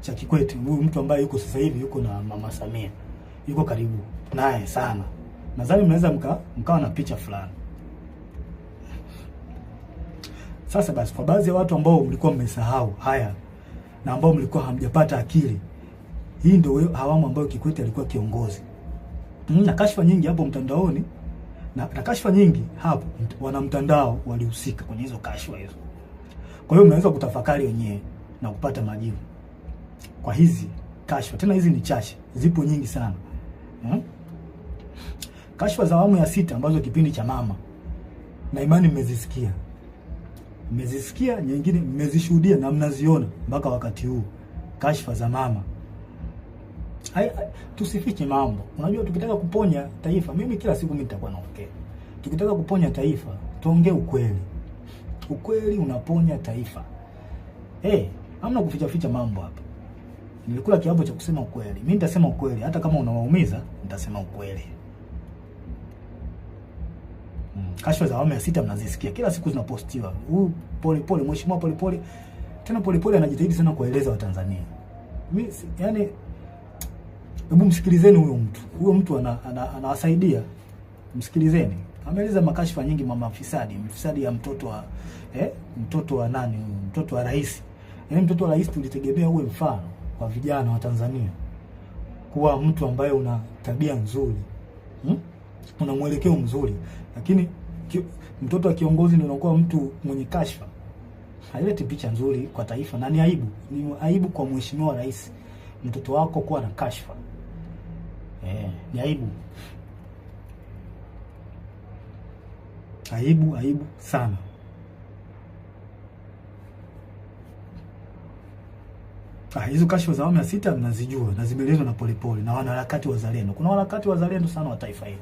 cha Kikwete, huyu mtu ambaye yuko sasa hivi yuko na Mama Samia, yuko karibu naye sana. Nadhani mnaweza mkawa na picha fulani. Sasa basi, kwa baadhi ya watu ambao mlikuwa mmesahau haya na ambao mlikuwa hamjapata akili, hii ndio awamu ambayo Kikwete alikuwa kiongozi. Na kashfa nyingi hapo mtandaoni, na kashfa nyingi hapo wana mtandao walihusika kwenye hizo kashfa hizo. Kwa hiyo mnaweza kutafakari wenyewe na kupata majibu kwa hizi kashfa. Tena hizi ni chache, zipo nyingi sana. Kashfa za awamu ya 6 ambazo kipindi cha mama, na imani mmezisikia, nyingine mmezishuhudia na mnaziona mpaka wakati huu. Kashfa za mama. Tusifiche mambo. Unajua, tukitaka kuponya taifa, mimi kila siku mimi nitakuwa naongea, tukitaka kuponya taifa tuongee ukweli. Ukweli unaponya taifa. Hamna kuficha mambo hapa. Nilikula kiapo cha kusema ukweli. Mimi nitasema ukweli hata kama unawaumiza, nitasema ukweli. Kashfa za awamu ya 6 mnazisikia kila siku zinapostiwa. Polepole, mheshimiwa Polepole. Tena Polepole anajitahidi sana kueleza Watanzania. Mimi yani, hebu msikilizeni huyo mtu. Huyo mtu anawasaidia. Msikilizeni. Ameeleza makashfa nyingi, mama mfisadi ya mtoto wa nani? Mtoto wa rais. Yaani mtoto wa rais tulitegemea uwe mfano kwa vijana wa Tanzania. Kuwa mtu ambaye una tabia nzuri. Una mwelekeo mzuri. Lakini mtoto wa kiongozi ndio unakuwa mtu mwenye kashfa. Haileti picha nzuri kwa taifa, na ni aibu. Ni aibu kwa mheshimiwa rais mtoto wako kuwa na kashfa. Ni aibu. Aibu sana. Hizo kashfa za awamu ya 6 mnazijua na zimeelezwa na Polepole na wanaharakati wazalendo. Kuna wanaharakati wazalendo sana wa taifa hili.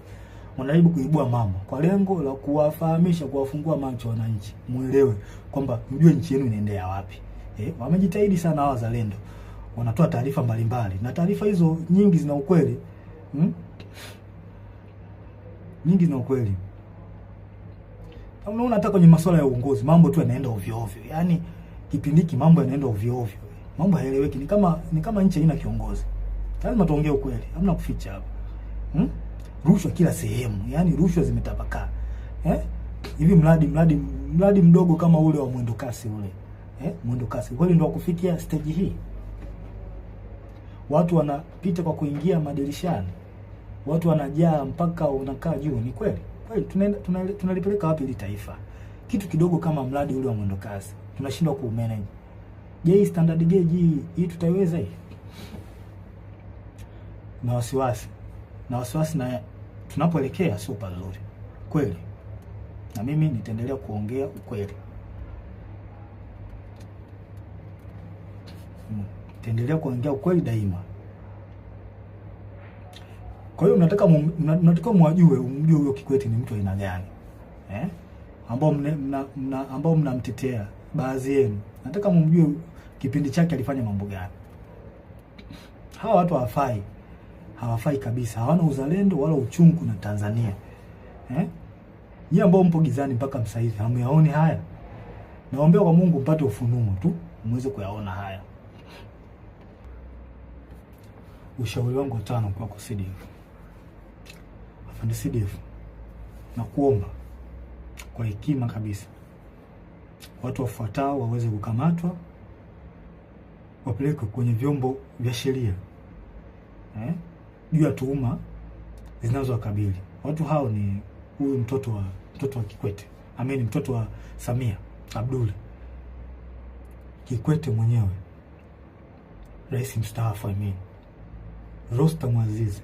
Wanajaribu kuibua mambo kwa lengo la kuwafahamisha, kuwafungua macho wananchi, muelewe kwamba mjue nchi yenu inaendea wapi. Wamejitahidi sana hawa wazalendo. Wanatoa taarifa mbalimbali na taarifa hizo nyingi zina ukweli. Nyingi zina ukweli. Unaona, hata kwenye masuala ya uongozi mambo tu yanaenda ovyo ovyo. Yaani kipindi hiki mambo yanaenda ovyo ovyo. Mambo haeleweki, ni kama nchi haina kiongozi. Lazima tuongee ukweli, hamna kuficha hapa. Rushwa kila sehemu, yani rushwa zimetapakaa. Hivi mradi mdogo kama ule wa mwendo kasi ule. Mwendo kasi kweli ndio kufikia stage hii. Watu wanapita kwa kuingia madirishani. Watu wanajaa mpaka unakaa juu. Ni kweli? Kweli tunalipeleka wapi ili taifa? Kitu kidogo kama mradi ule wa mwendo kasi tunashindwa ku-manage. Je, standard gauge hii tutaiweza hii? Na wasiwasi na tunapoelekea sio pazuri. Kweli. Na mimi nitaendelea kuongea ukweli. Nitaendelea kuongea ukweli daima. Kwa hiyo mnataka umjue huyo Kikwete ni mtu aina gani? Ambao mnamtetea baadhi yenu. Nataka mumjue kipindi chake alifanya mambo gani. Hawa watu hawafai kabisa. Hawana uzalendo wala uchungu na Tanzania. Nyie ambao mpo gizani mpaka sasa hivi hamuyaoni haya. Naombea kwa Mungu mpate ufunuo tu muweze kuyaona haya. Ushauri wangu wa 5 kwa CDF. Afande CDF, na kuomba kwa hekima kabisa, watu wafuatao waweze kukamatwa, wapelekwe kwenye vyombo vya sheria juu ya tuhuma zinazowakabili. Watu hao ni huyu mtoto wa Kikwete, mtoto wa Samia Abdul Kikwete mwenyewe, rais mstaafu, Rostam Aziz,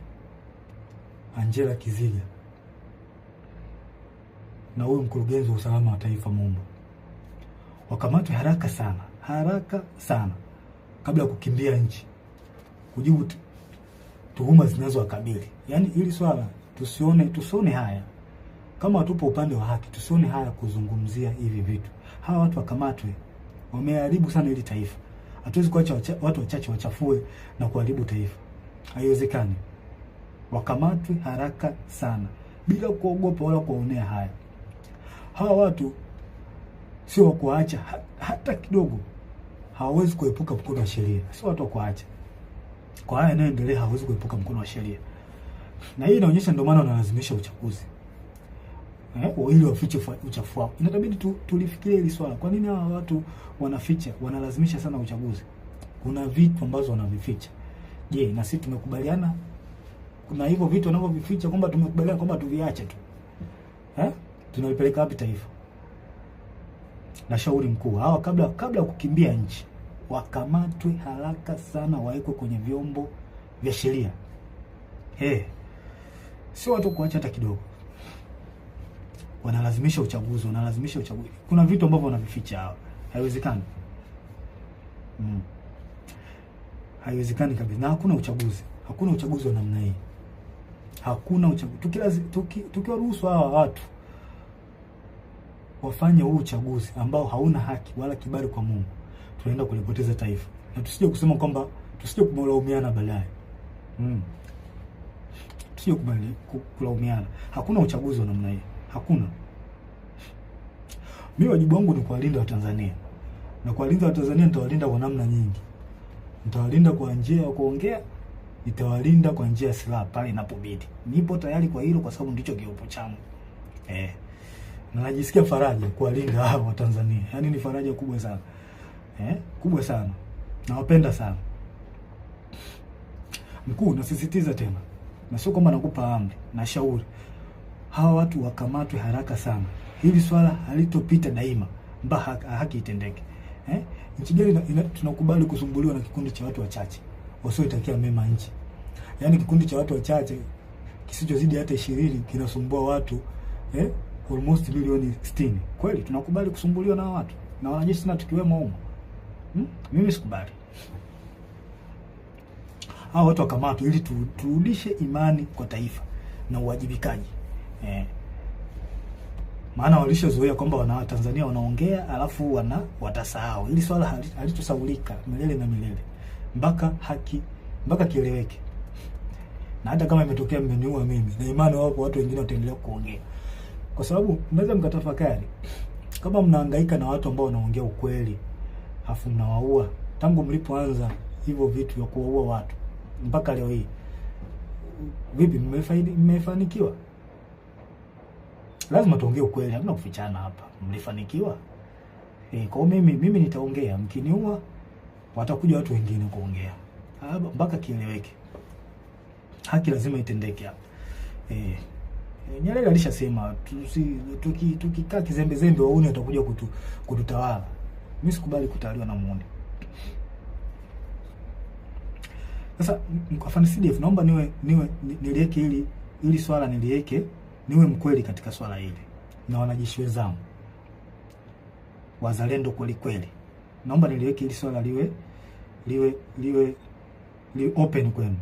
Angela Kiziga, na huyu mkurugenzi wa usalama wa taifa Mumbo. Wakamatwe haraka sana kabla ya kukimbia nchi kujibu tuhuma zinazowakabili. Yaani hili swala tusione haya. Kama tupo upande wa haki, tusione haya kuzungumzia hivi vitu. Hawa watu wakamatwe. Wameharibu sana hili taifa. Hatuwezi kuacha watu wachache wachafue na kuharibu taifa. Haiwezekani. Wakamatwe haraka sana bila kuogopa wala kuonea haya. Hawa watu sio kuacha hata kidogo. hawawezi kuepuka mkono wa sheria, sio watu kuacha. Kwa haya yanayoendelea hawezi kuepuka mkono wa sheria. Na hii inaonyesha ndio maana wanalazimisha uchaguzi. Ili wafiche uchafu wao. Inatabidi tulifikirie hili swala. Kwa nini hawa watu wanaficha, wanalazimisha sana uchaguzi? Kuna vitu ambazo wanavificha. Je, na sisi tumekubaliana kuna hivyo vitu wanavyovificha kwamba tumekubaliana kwamba tuviache tu? Tunalipeleka wapi taifa? Na shauri mkuu, hawa kabla kukimbia nchi, wakamatwe haraka sana, waekwe kwenye vyombo vya sheria. Sio watu kuacha hata kidogo. Wanalazimisha uchaguzi. Kuna vitu ambavyo wanavificha hawa. Haiwezekani. Haiwezekani kabisa. Na hakuna uchaguzi wa namna hii. Hakuna uchaguzi. Tukiwaruhusu hawa watu wafanye huu uchaguzi ambao hauna haki wala kibali kwa Mungu, tunaenda kulipoteza taifa. Na tusije kusema kwamba kumlaumiana baadaye. Tusije kulaumiana. Hakuna uchaguzi wa namna hii. Hakuna. Mimi wajibu wangu ni kuwalinda Watanzania. Na kuwalinda Watanzania nitawalinda kwa namna nyingi. Nitawalinda kwa njia ya kuongea, nitawalinda kwa njia ya silaha pale inapobidi. Nipo tayari kwa hilo kwa sababu ndicho kiopo changu. Na najisikia faraja kuwalinda hao Watanzania. Yaani ni faraja kubwa sana. Kubwa sana. Nawapenda sana. Mkuu, nasisitiza tena. Na sio kwamba nakupa amri, na shauri. Hawa watu wakamatwe haraka sana. Hili swala halitopita daima mpaka haki itendeke. Nchi gani tunakubali kusumbuliwa na kikundi cha watu wachache wasioitakia mema nchi? Yaani kikundi cha watu wachache kisichozidi hata 20 kinasumbua watu almost milioni 60. Kweli tunakubali kusumbuliwa na watu na wanajeshi na tukiwemo huko? Mimi sikubali. Hao watu wakamatwe ili turudishe imani kwa taifa na uwajibikaji. Maana walishazoea kwamba wana Tanzania wanaongea alafu watasahau. Hili swala halitosahaulika milele na milele. Mpaka kieleweke. Na hata kama imetokea mmeniua mimi, na imani wapo watu wengine wataendelea kuongea. Kwa sababu mnaweza mkatafakari, kama mnahangaika na watu ambao wanaongea ukweli, afu mnawaua tangu mlipoanza hivyo vitu vya kuwaua watu mpaka leo hii, vipi mmefanikiwa? Lazima tuongee ukweli, hamna kufichana hapa. Mlifanikiwa? Kwa mimi nitaongea, mkiniua watakuja watu wengine kuongea. Mpaka kieleweke. Haki lazima itendeke hapa. Nyerere alishasema tukikaa kizembe wauni watakuja kututawala. Mimi sikubali kutawaliwa na muone. Sasa kwa Fan CDF naomba niliweke ili swala niliweke, niwe mkweli katika swala hili. Na wanajeshi wenzangu wazalendo kweli. Naomba niliweke ili swala liwe open kwenu.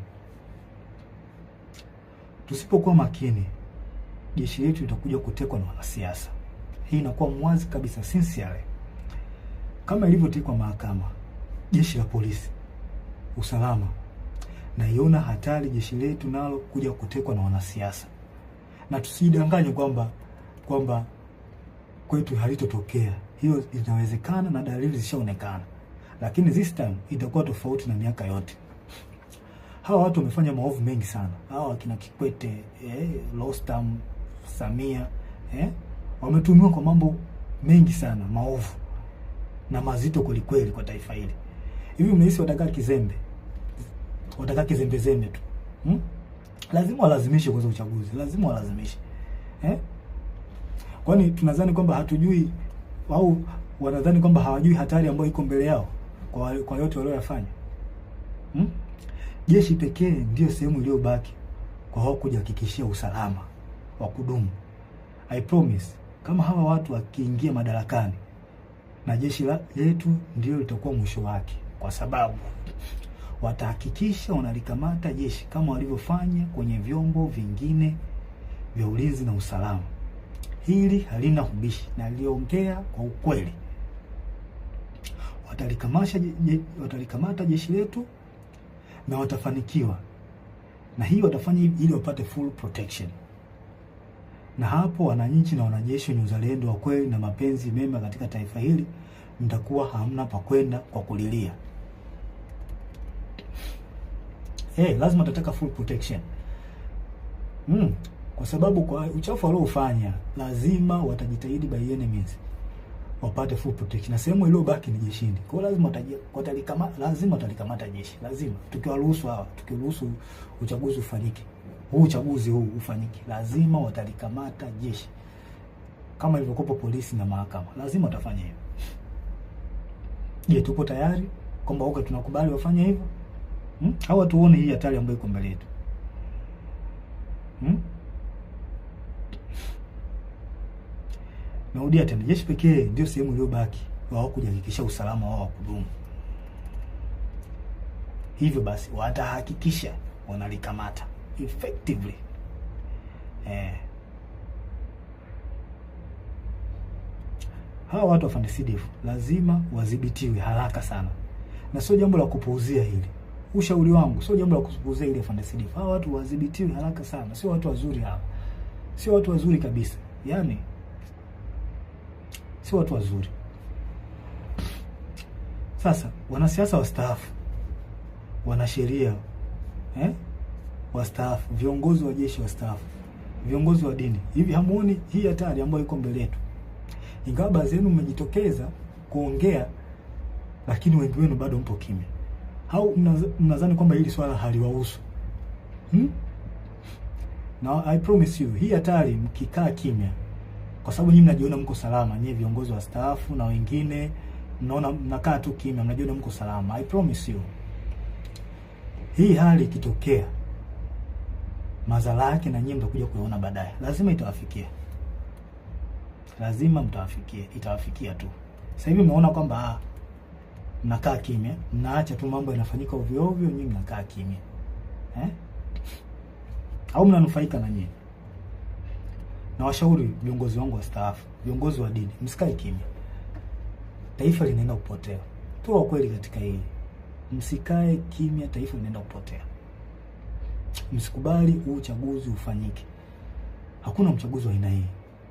Tusipokuwa makini, jeshi letu litakuja kutekwa na wanasiasa. Hii inakuwa mwazi kabisa, sincerely. Kama ilivyotekwa mahakama, jeshi la polisi, usalama, na iona hatari jeshi letu nalo kuja kutekwa na wanasiasa. Na tusidanganye kwamba kwetu halitotokea. Hiyo inawezekana na dalili zishaonekana. Lakini this time itakuwa tofauti na miaka yote. Hawa watu wamefanya maovu mengi sana. Hawa wakina Kikwete, Rostam, Samia, wametumiwa kwa mambo mengi sana, maovu na mazito kweli kwa taifa hili. Hivi mnahisi watakaa kizembe? Watakaa kizembe tu? Lazima walazimishe kwa uchaguzi. Lazima walazimishe. Kwani tunadhani kwamba hatujui au wanadhani kwamba hawajui hatari ambayo iko mbele yao kwa yote waliyofanya? Jeshi pekee ndio sehemu iliyobaki kwa hao kujihakikishia usalama wa kudumu. I promise, kama hawa watu wakiingia madarakani, na jeshi letu ndio litakuwa mwisho wake, kwa sababu watahakikisha wanalikamata jeshi kama walivyofanya kwenye vyombo vingine vya ulinzi na usalama. Hili halina ubishi na liongea kwa ukweli. Watalikamata jeshi letu na watafanikiwa. Na hii watafanya ili wapate full protection. Na hapo wananchi na wanajeshi wenye uzalendo wa kweli na mapenzi mema katika taifa hili, mtakuwa hamna pa kwenda kwa kulilia. Lazima tutataka full protection. Kwa sababu kwa uchafu waliofanya lazima watajitahidi by enemies wapate full protection. Na sehemu iliyobaki ni jeshini. Kwa hiyo lazima watalikamata jeshi. Lazima tukiruhusu uchaguzi ufanyike. Uchaguzi huu ufanyike. Lazima watalikamata jeshi. Kama ilivyokuwa polisi na mahakama. Lazima watafanya hivyo. Je, tupo tayari kwamba tunakubali wafanye hivyo? Hawa tuone hii hatari ambayo iko mbele yetu. Naudia tena, jeshi pekee ndio sehemu iliyobaki wao kujihakikisha usalama wao wa kudumu. Hivyo basi watahakikisha wanalikamata effectively. Hawa watu wa FANDC lazima wadhibitiwe haraka sana. Na sio jambo la kupuuzia hili. Ushauri wangu sio jambo la kupuuzia hili FANDC. Hawa watu wadhibitiwe haraka sana. Sio watu wazuri hawa. Sio watu wazuri kabisa. Yaani sio watu wazuri. Sasa wanasiasa wastaafu, wanasheria wastaafu, viongozi wa jeshi wastaafu, viongozi wa dini, hivi hamuoni hii hatari ambayo iko mbele yetu? Ingawa baadhi yenu mmejitokeza kuongea, lakini wengi wenu bado mpo kimya. Au mnadhani kwamba hili swala haliwahusu? Now I promise you, hii hatari mkikaa kimya, kwa sababu nyinyi mnajiona mko salama, nyinyi viongozi wa staafu na wengine mnaona mnakaa tu kimya, mnajiona mko salama. I promise you, hii hali ikitokea, madhara yake na nyinyi mtakuja kuona baadaye. Lazima itawafikia. Lazima mtawafikia, itawafikia tu. Sasa hivi mnaona kwamba mnakaa kimya, mnaacha tu mambo yanafanyika ovyo ovyo, nyinyi mnakaa kimya. Au mnanufaika na nyinyi? Na washauri viongozi wangu wastaafu, viongozi wa dini, msikae kimya. Taifa linaenda kupotea. Tuwa kweli katika hili. Msikae kimya, taifa linaenda kupotea. Msikubali uchaguzi ufanyike. Hakuna mchaguzi wa aina hii.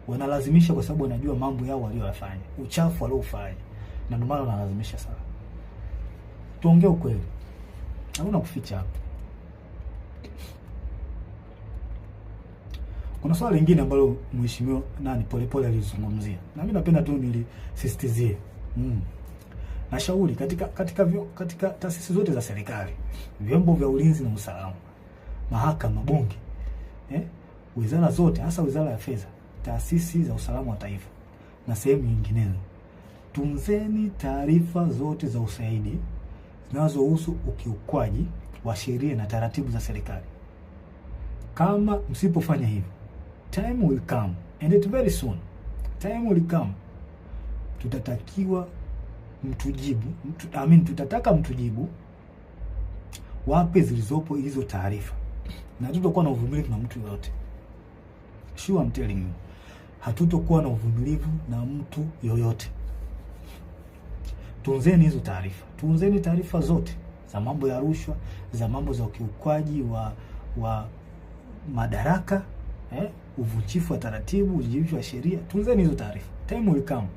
Wanalazimisha kwa sababu wanajua mambo yao waliyofanya, uchafu waliofanya. Na ndio maana wanalazimisha sana. Tuongee ukweli. Hakuna kuficha hapa. Kuna swali lingine ambalo mheshimiwa Polepole alizungumzia. Na mimi napenda tu nilisisitizie. Nashauri katika taasisi zote za serikali, vyombo vya ulinzi na usalama, mahakama, bunge, wizara zote, hasa wizara ya fedha, taasisi za usalama wa taifa na sehemu nyinginezo, tunzeni taarifa zote za ushahidi zinazohusu ukiukwaji wa sheria na taratibu za serikali. Kama msipofanya hivyo, time will come, and it very soon, time will come, tutatakiwa mtujibu, tutataka mtujibu wapi zilizopo hizo taarifa. Na hatutakuwa na uvumilivu na mtu yoyote. Sure, I'm telling you. Hatutakuwa na uvumilivu na mtu yoyote. Tunzeni hizo taarifa. Tunzeni taarifa zote za mambo ya rushwa, za mambo za ukiukwaji wa madaraka, uvunjifu wa taratibu, uvunjifu wa sheria. Tunzeni hizo taarifa. Time will come,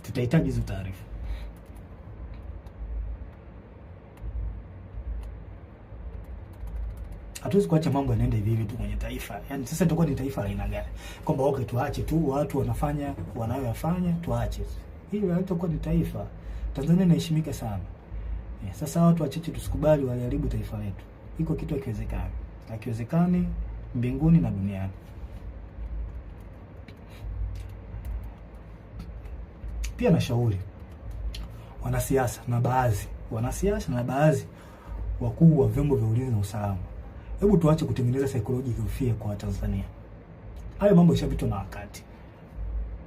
tutahitaji hizo taarifa. Hatuwezi kuacha mambo yanaenda hivi tu kwenye taifa. Yaani sasa tutakuwa ni taifa la aina gani? Kwamba tuache tu watu wanafanya wanayoyafanya, tuache. Hili halitakuwa ni taifa. Tanzania inaheshimika sana. Sasa watu wachache tusikubali waliharibu taifa letu. Iko kitu hakiwezekani. Hakiwezekani mbinguni na duniani. Pia nashauri wanasiasa na baadhi wakuu wa vyombo vya ulinzi na usalama, hebu tuache kutengeneza psychological fear kwa Tanzania. Hayo mambo yashapitwa na wakati.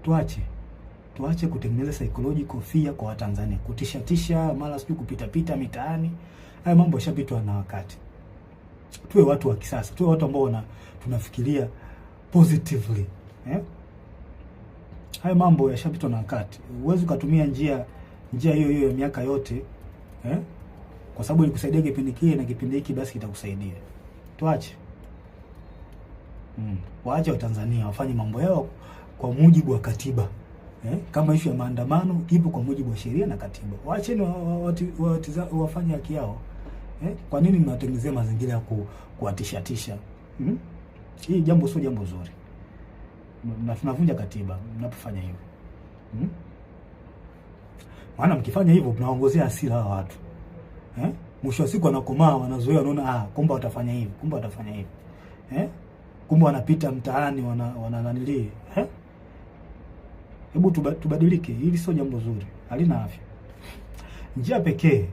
Tuache kutengeneza psychological fear kwa Tanzania, kutisha mara sio kupita mitaani. Hayo mambo yashapitwa na wakati. Tuwe watu wa kisasa, tuwe watu ambao tunafikiria positively. Hayo mambo yashapitwa na wakati. Uwezo kutumia njia hiyo ya miaka yote, kwa sababu ilikusaidia kipindi kile na kipindi hiki basi kitakusaidia. Tuache. Waache Watanzania wafanye mambo yao kwa mujibu wa katiba. Kama issue ya maandamano ipo kwa mujibu wa sheria na katiba. Waacheni wafanye haki yao. Kwa nini mnatengenezea mazingira ya kuwatishatisha? Hii jambo sio jambo zuri. Na tunavunja katiba mnapofanya hivyo. Maana mkifanya hivyo mnaongozea hasira hawa watu. Mwisho wa siku wanakomaa, wanazoea, wanaona kumbe watafanya hivi, kumbe watafanya hivi. Kumbe wanapita mtaani wanananili. Hebu tubadilike, hili sio jambo zuri, halina afya. Njia pekee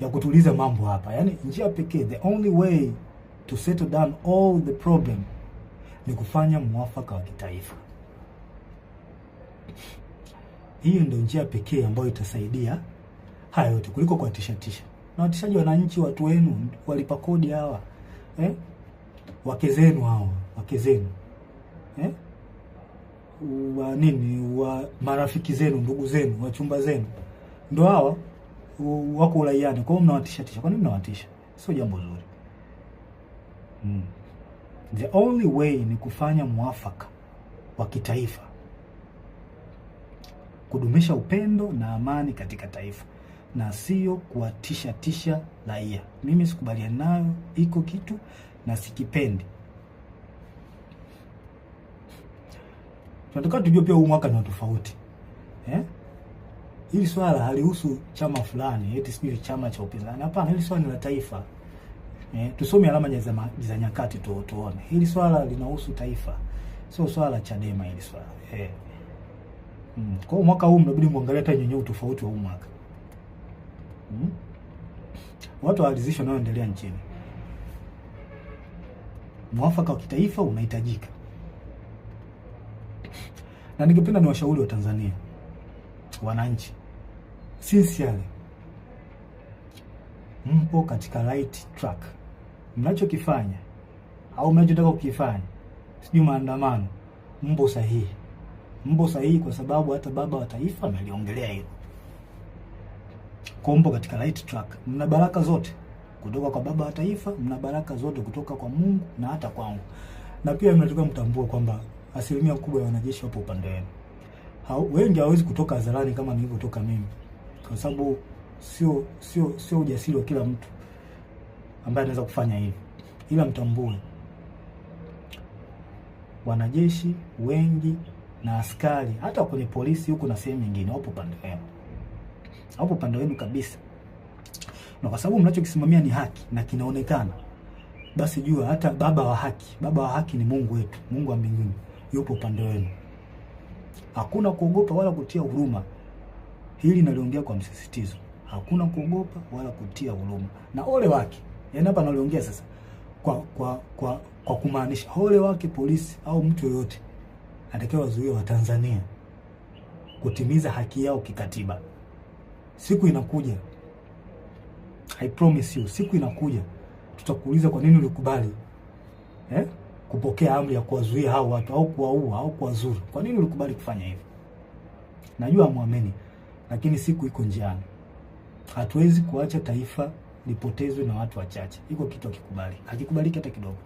ya kutuliza mambo hapa, yani njia pekee, the only way to settle down all the problem ni kufanya mwafaka wa kitaifa. Hiyo ndio njia pekee ambayo itasaidia haya yote kuliko kuwatishatisha. Na watishaji wananchi, watu wenu walipa kodi hawa. Wake zenu hawa, wake zenu. Wa marafiki zenu, ndugu zenu, wachumba zenu. Ndio hawa wako uraiani. Kwa hiyo mnawatishatisha. Kwa nini mnawatisha? Sio jambo zuri. The only way ni kufanya mwafaka wa kitaifa. Kudumisha upendo na amani katika taifa, na sio kuwatisha raia. Mimi sikubaliani nayo, iko kitu na sikipendi. Tunataka tujue pia huu mwaka ni tofauti. Hili swala halihusu chama fulani, eti sio chama cha upinzani. Hapana, hili swala ni la taifa. Tusome alama za nyakati tuone. Hili swala linahusu taifa. Sio swala la Chadema hili swala. Kwa mwaka huu mnabidi muangalie hata nyenye utofauti wa huu mwaka. Watu waalizishwa naoendelea nchini. Mwafaka wa kitaifa unahitajika. Na ningependa niwashauri wa Tanzania, wananchi, sincerely, mpo katika right track. Mnachokifanya au mnachotaka kukifanya, sijui maandamano, mpo sahihi. Mpo sahihi kwa sababu hata baba wa taifa ameliongelea hilo. Mpo katika right track. Mna baraka zote kutoka kwa baba wa taifa, mna baraka zote kutoka kwa Mungu na hata kwangu. Na pia mnatakiwa mtambue kwamba asilimia kubwa ya wanajeshi wapo upande wenu. Wengi hawezi kutoka hadharani kama nilivyotoka mimi, kwa sababu sio ujasiri wa kila mtu ambaye anaweza kufanya hivi. Ila mtambue wanajeshi wengi na askari, hata kwenye polisi huko na sehemu nyingine, wapo upande wenu. Hapo upande wenu kabisa. Na kwa sababu mnachokisimamia ni haki na kinaonekana, basi jua hata baba wa haki ni Mungu wetu, Mungu wa mbinguni, yupo upande wenu. Hakuna kuogopa wala kutia huruma. Hili naliongea kwa msisitizo. Hakuna kuogopa wala kutia huruma. Na ole wake, yaani hapa naliongea sasa kwa kumaanisha ole wake polisi au mtu yoyote atakayewa wazuia wa Tanzania kutimiza haki yao kikatiba. Siku inakuja, I promise you, siku inakuja tutakuuliza kwa nini ulikubali kupokea amri ya kuwazuia hao watu au kuwaua au kuwazuru. Kwa nini ulikubali kufanya hivyo? Najua muamini, lakini siku iko njiani. Hatuwezi kuacha taifa lipotezwe na watu wachache. Iko kitu hakikubali. Hakikubaliki hata kidogo.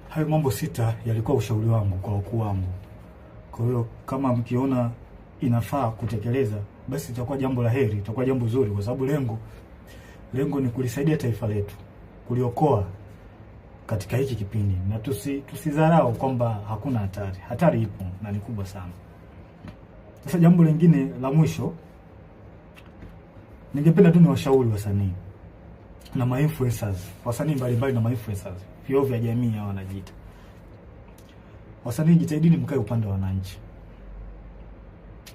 Hayo mambo 6 yalikuwa ushauri wangu kwa wakuu wangu. Kwa hiyo kama mkiona inafaa kutekeleza, basi itakuwa jambo la heri, itakuwa jambo zuri, kwa sababu lengo ni kulisaidia taifa letu, kuliokoa katika hiki kipindi. Na tusidharau kwamba hakuna hatari. Hatari ipo na ni kubwa sana. Sasa jambo lingine la mwisho, ningependa tu niwashauri wasanii na ma-influencers, wasanii mbalimbali na ma-influencers, vioo vya jamii hao wanajiita. Wasanii, jitahidini mkae upande wa wananchi.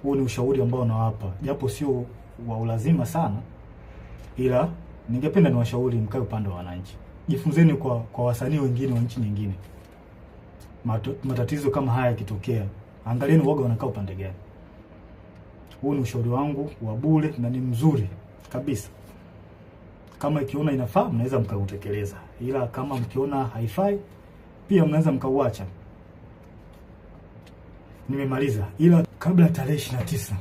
Huo ni ushauri ambao nawapa, japo sio wa ulazima sana, ila ningependa niwashauri mkae upande wa wananchi. Jifunzeni kwa wasanii wengine wa nchi nyingine. Matatizo kama haya yakitokea, angalieni woga wanakaa upande gani. Huo ni ushauri wangu wa bure na ni mzuri kabisa. Kama ikiona inafaa, mnaweza mkautekeleza. Ila kama mkiona haifai, pia mnaweza mkauacha. Nimemaliza. Ila kabla tarehe 29,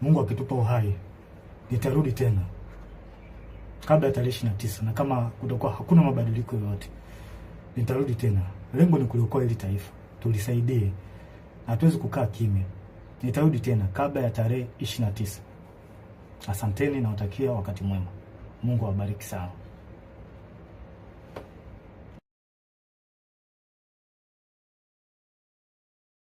Mungu akitupa uhai, nitarudi tena. kabla ya tarehe 29, na kama kutakuwa hakuna mabadiliko yoyote nitarudi tena. Lengo ni kuliokoa hili taifa, tulisaidie, hatuwezi kukaa kimya. Nitarudi tena kabla ya tarehe 29. Asanteni na watakia wakati mwema. Mungu awabariki sana.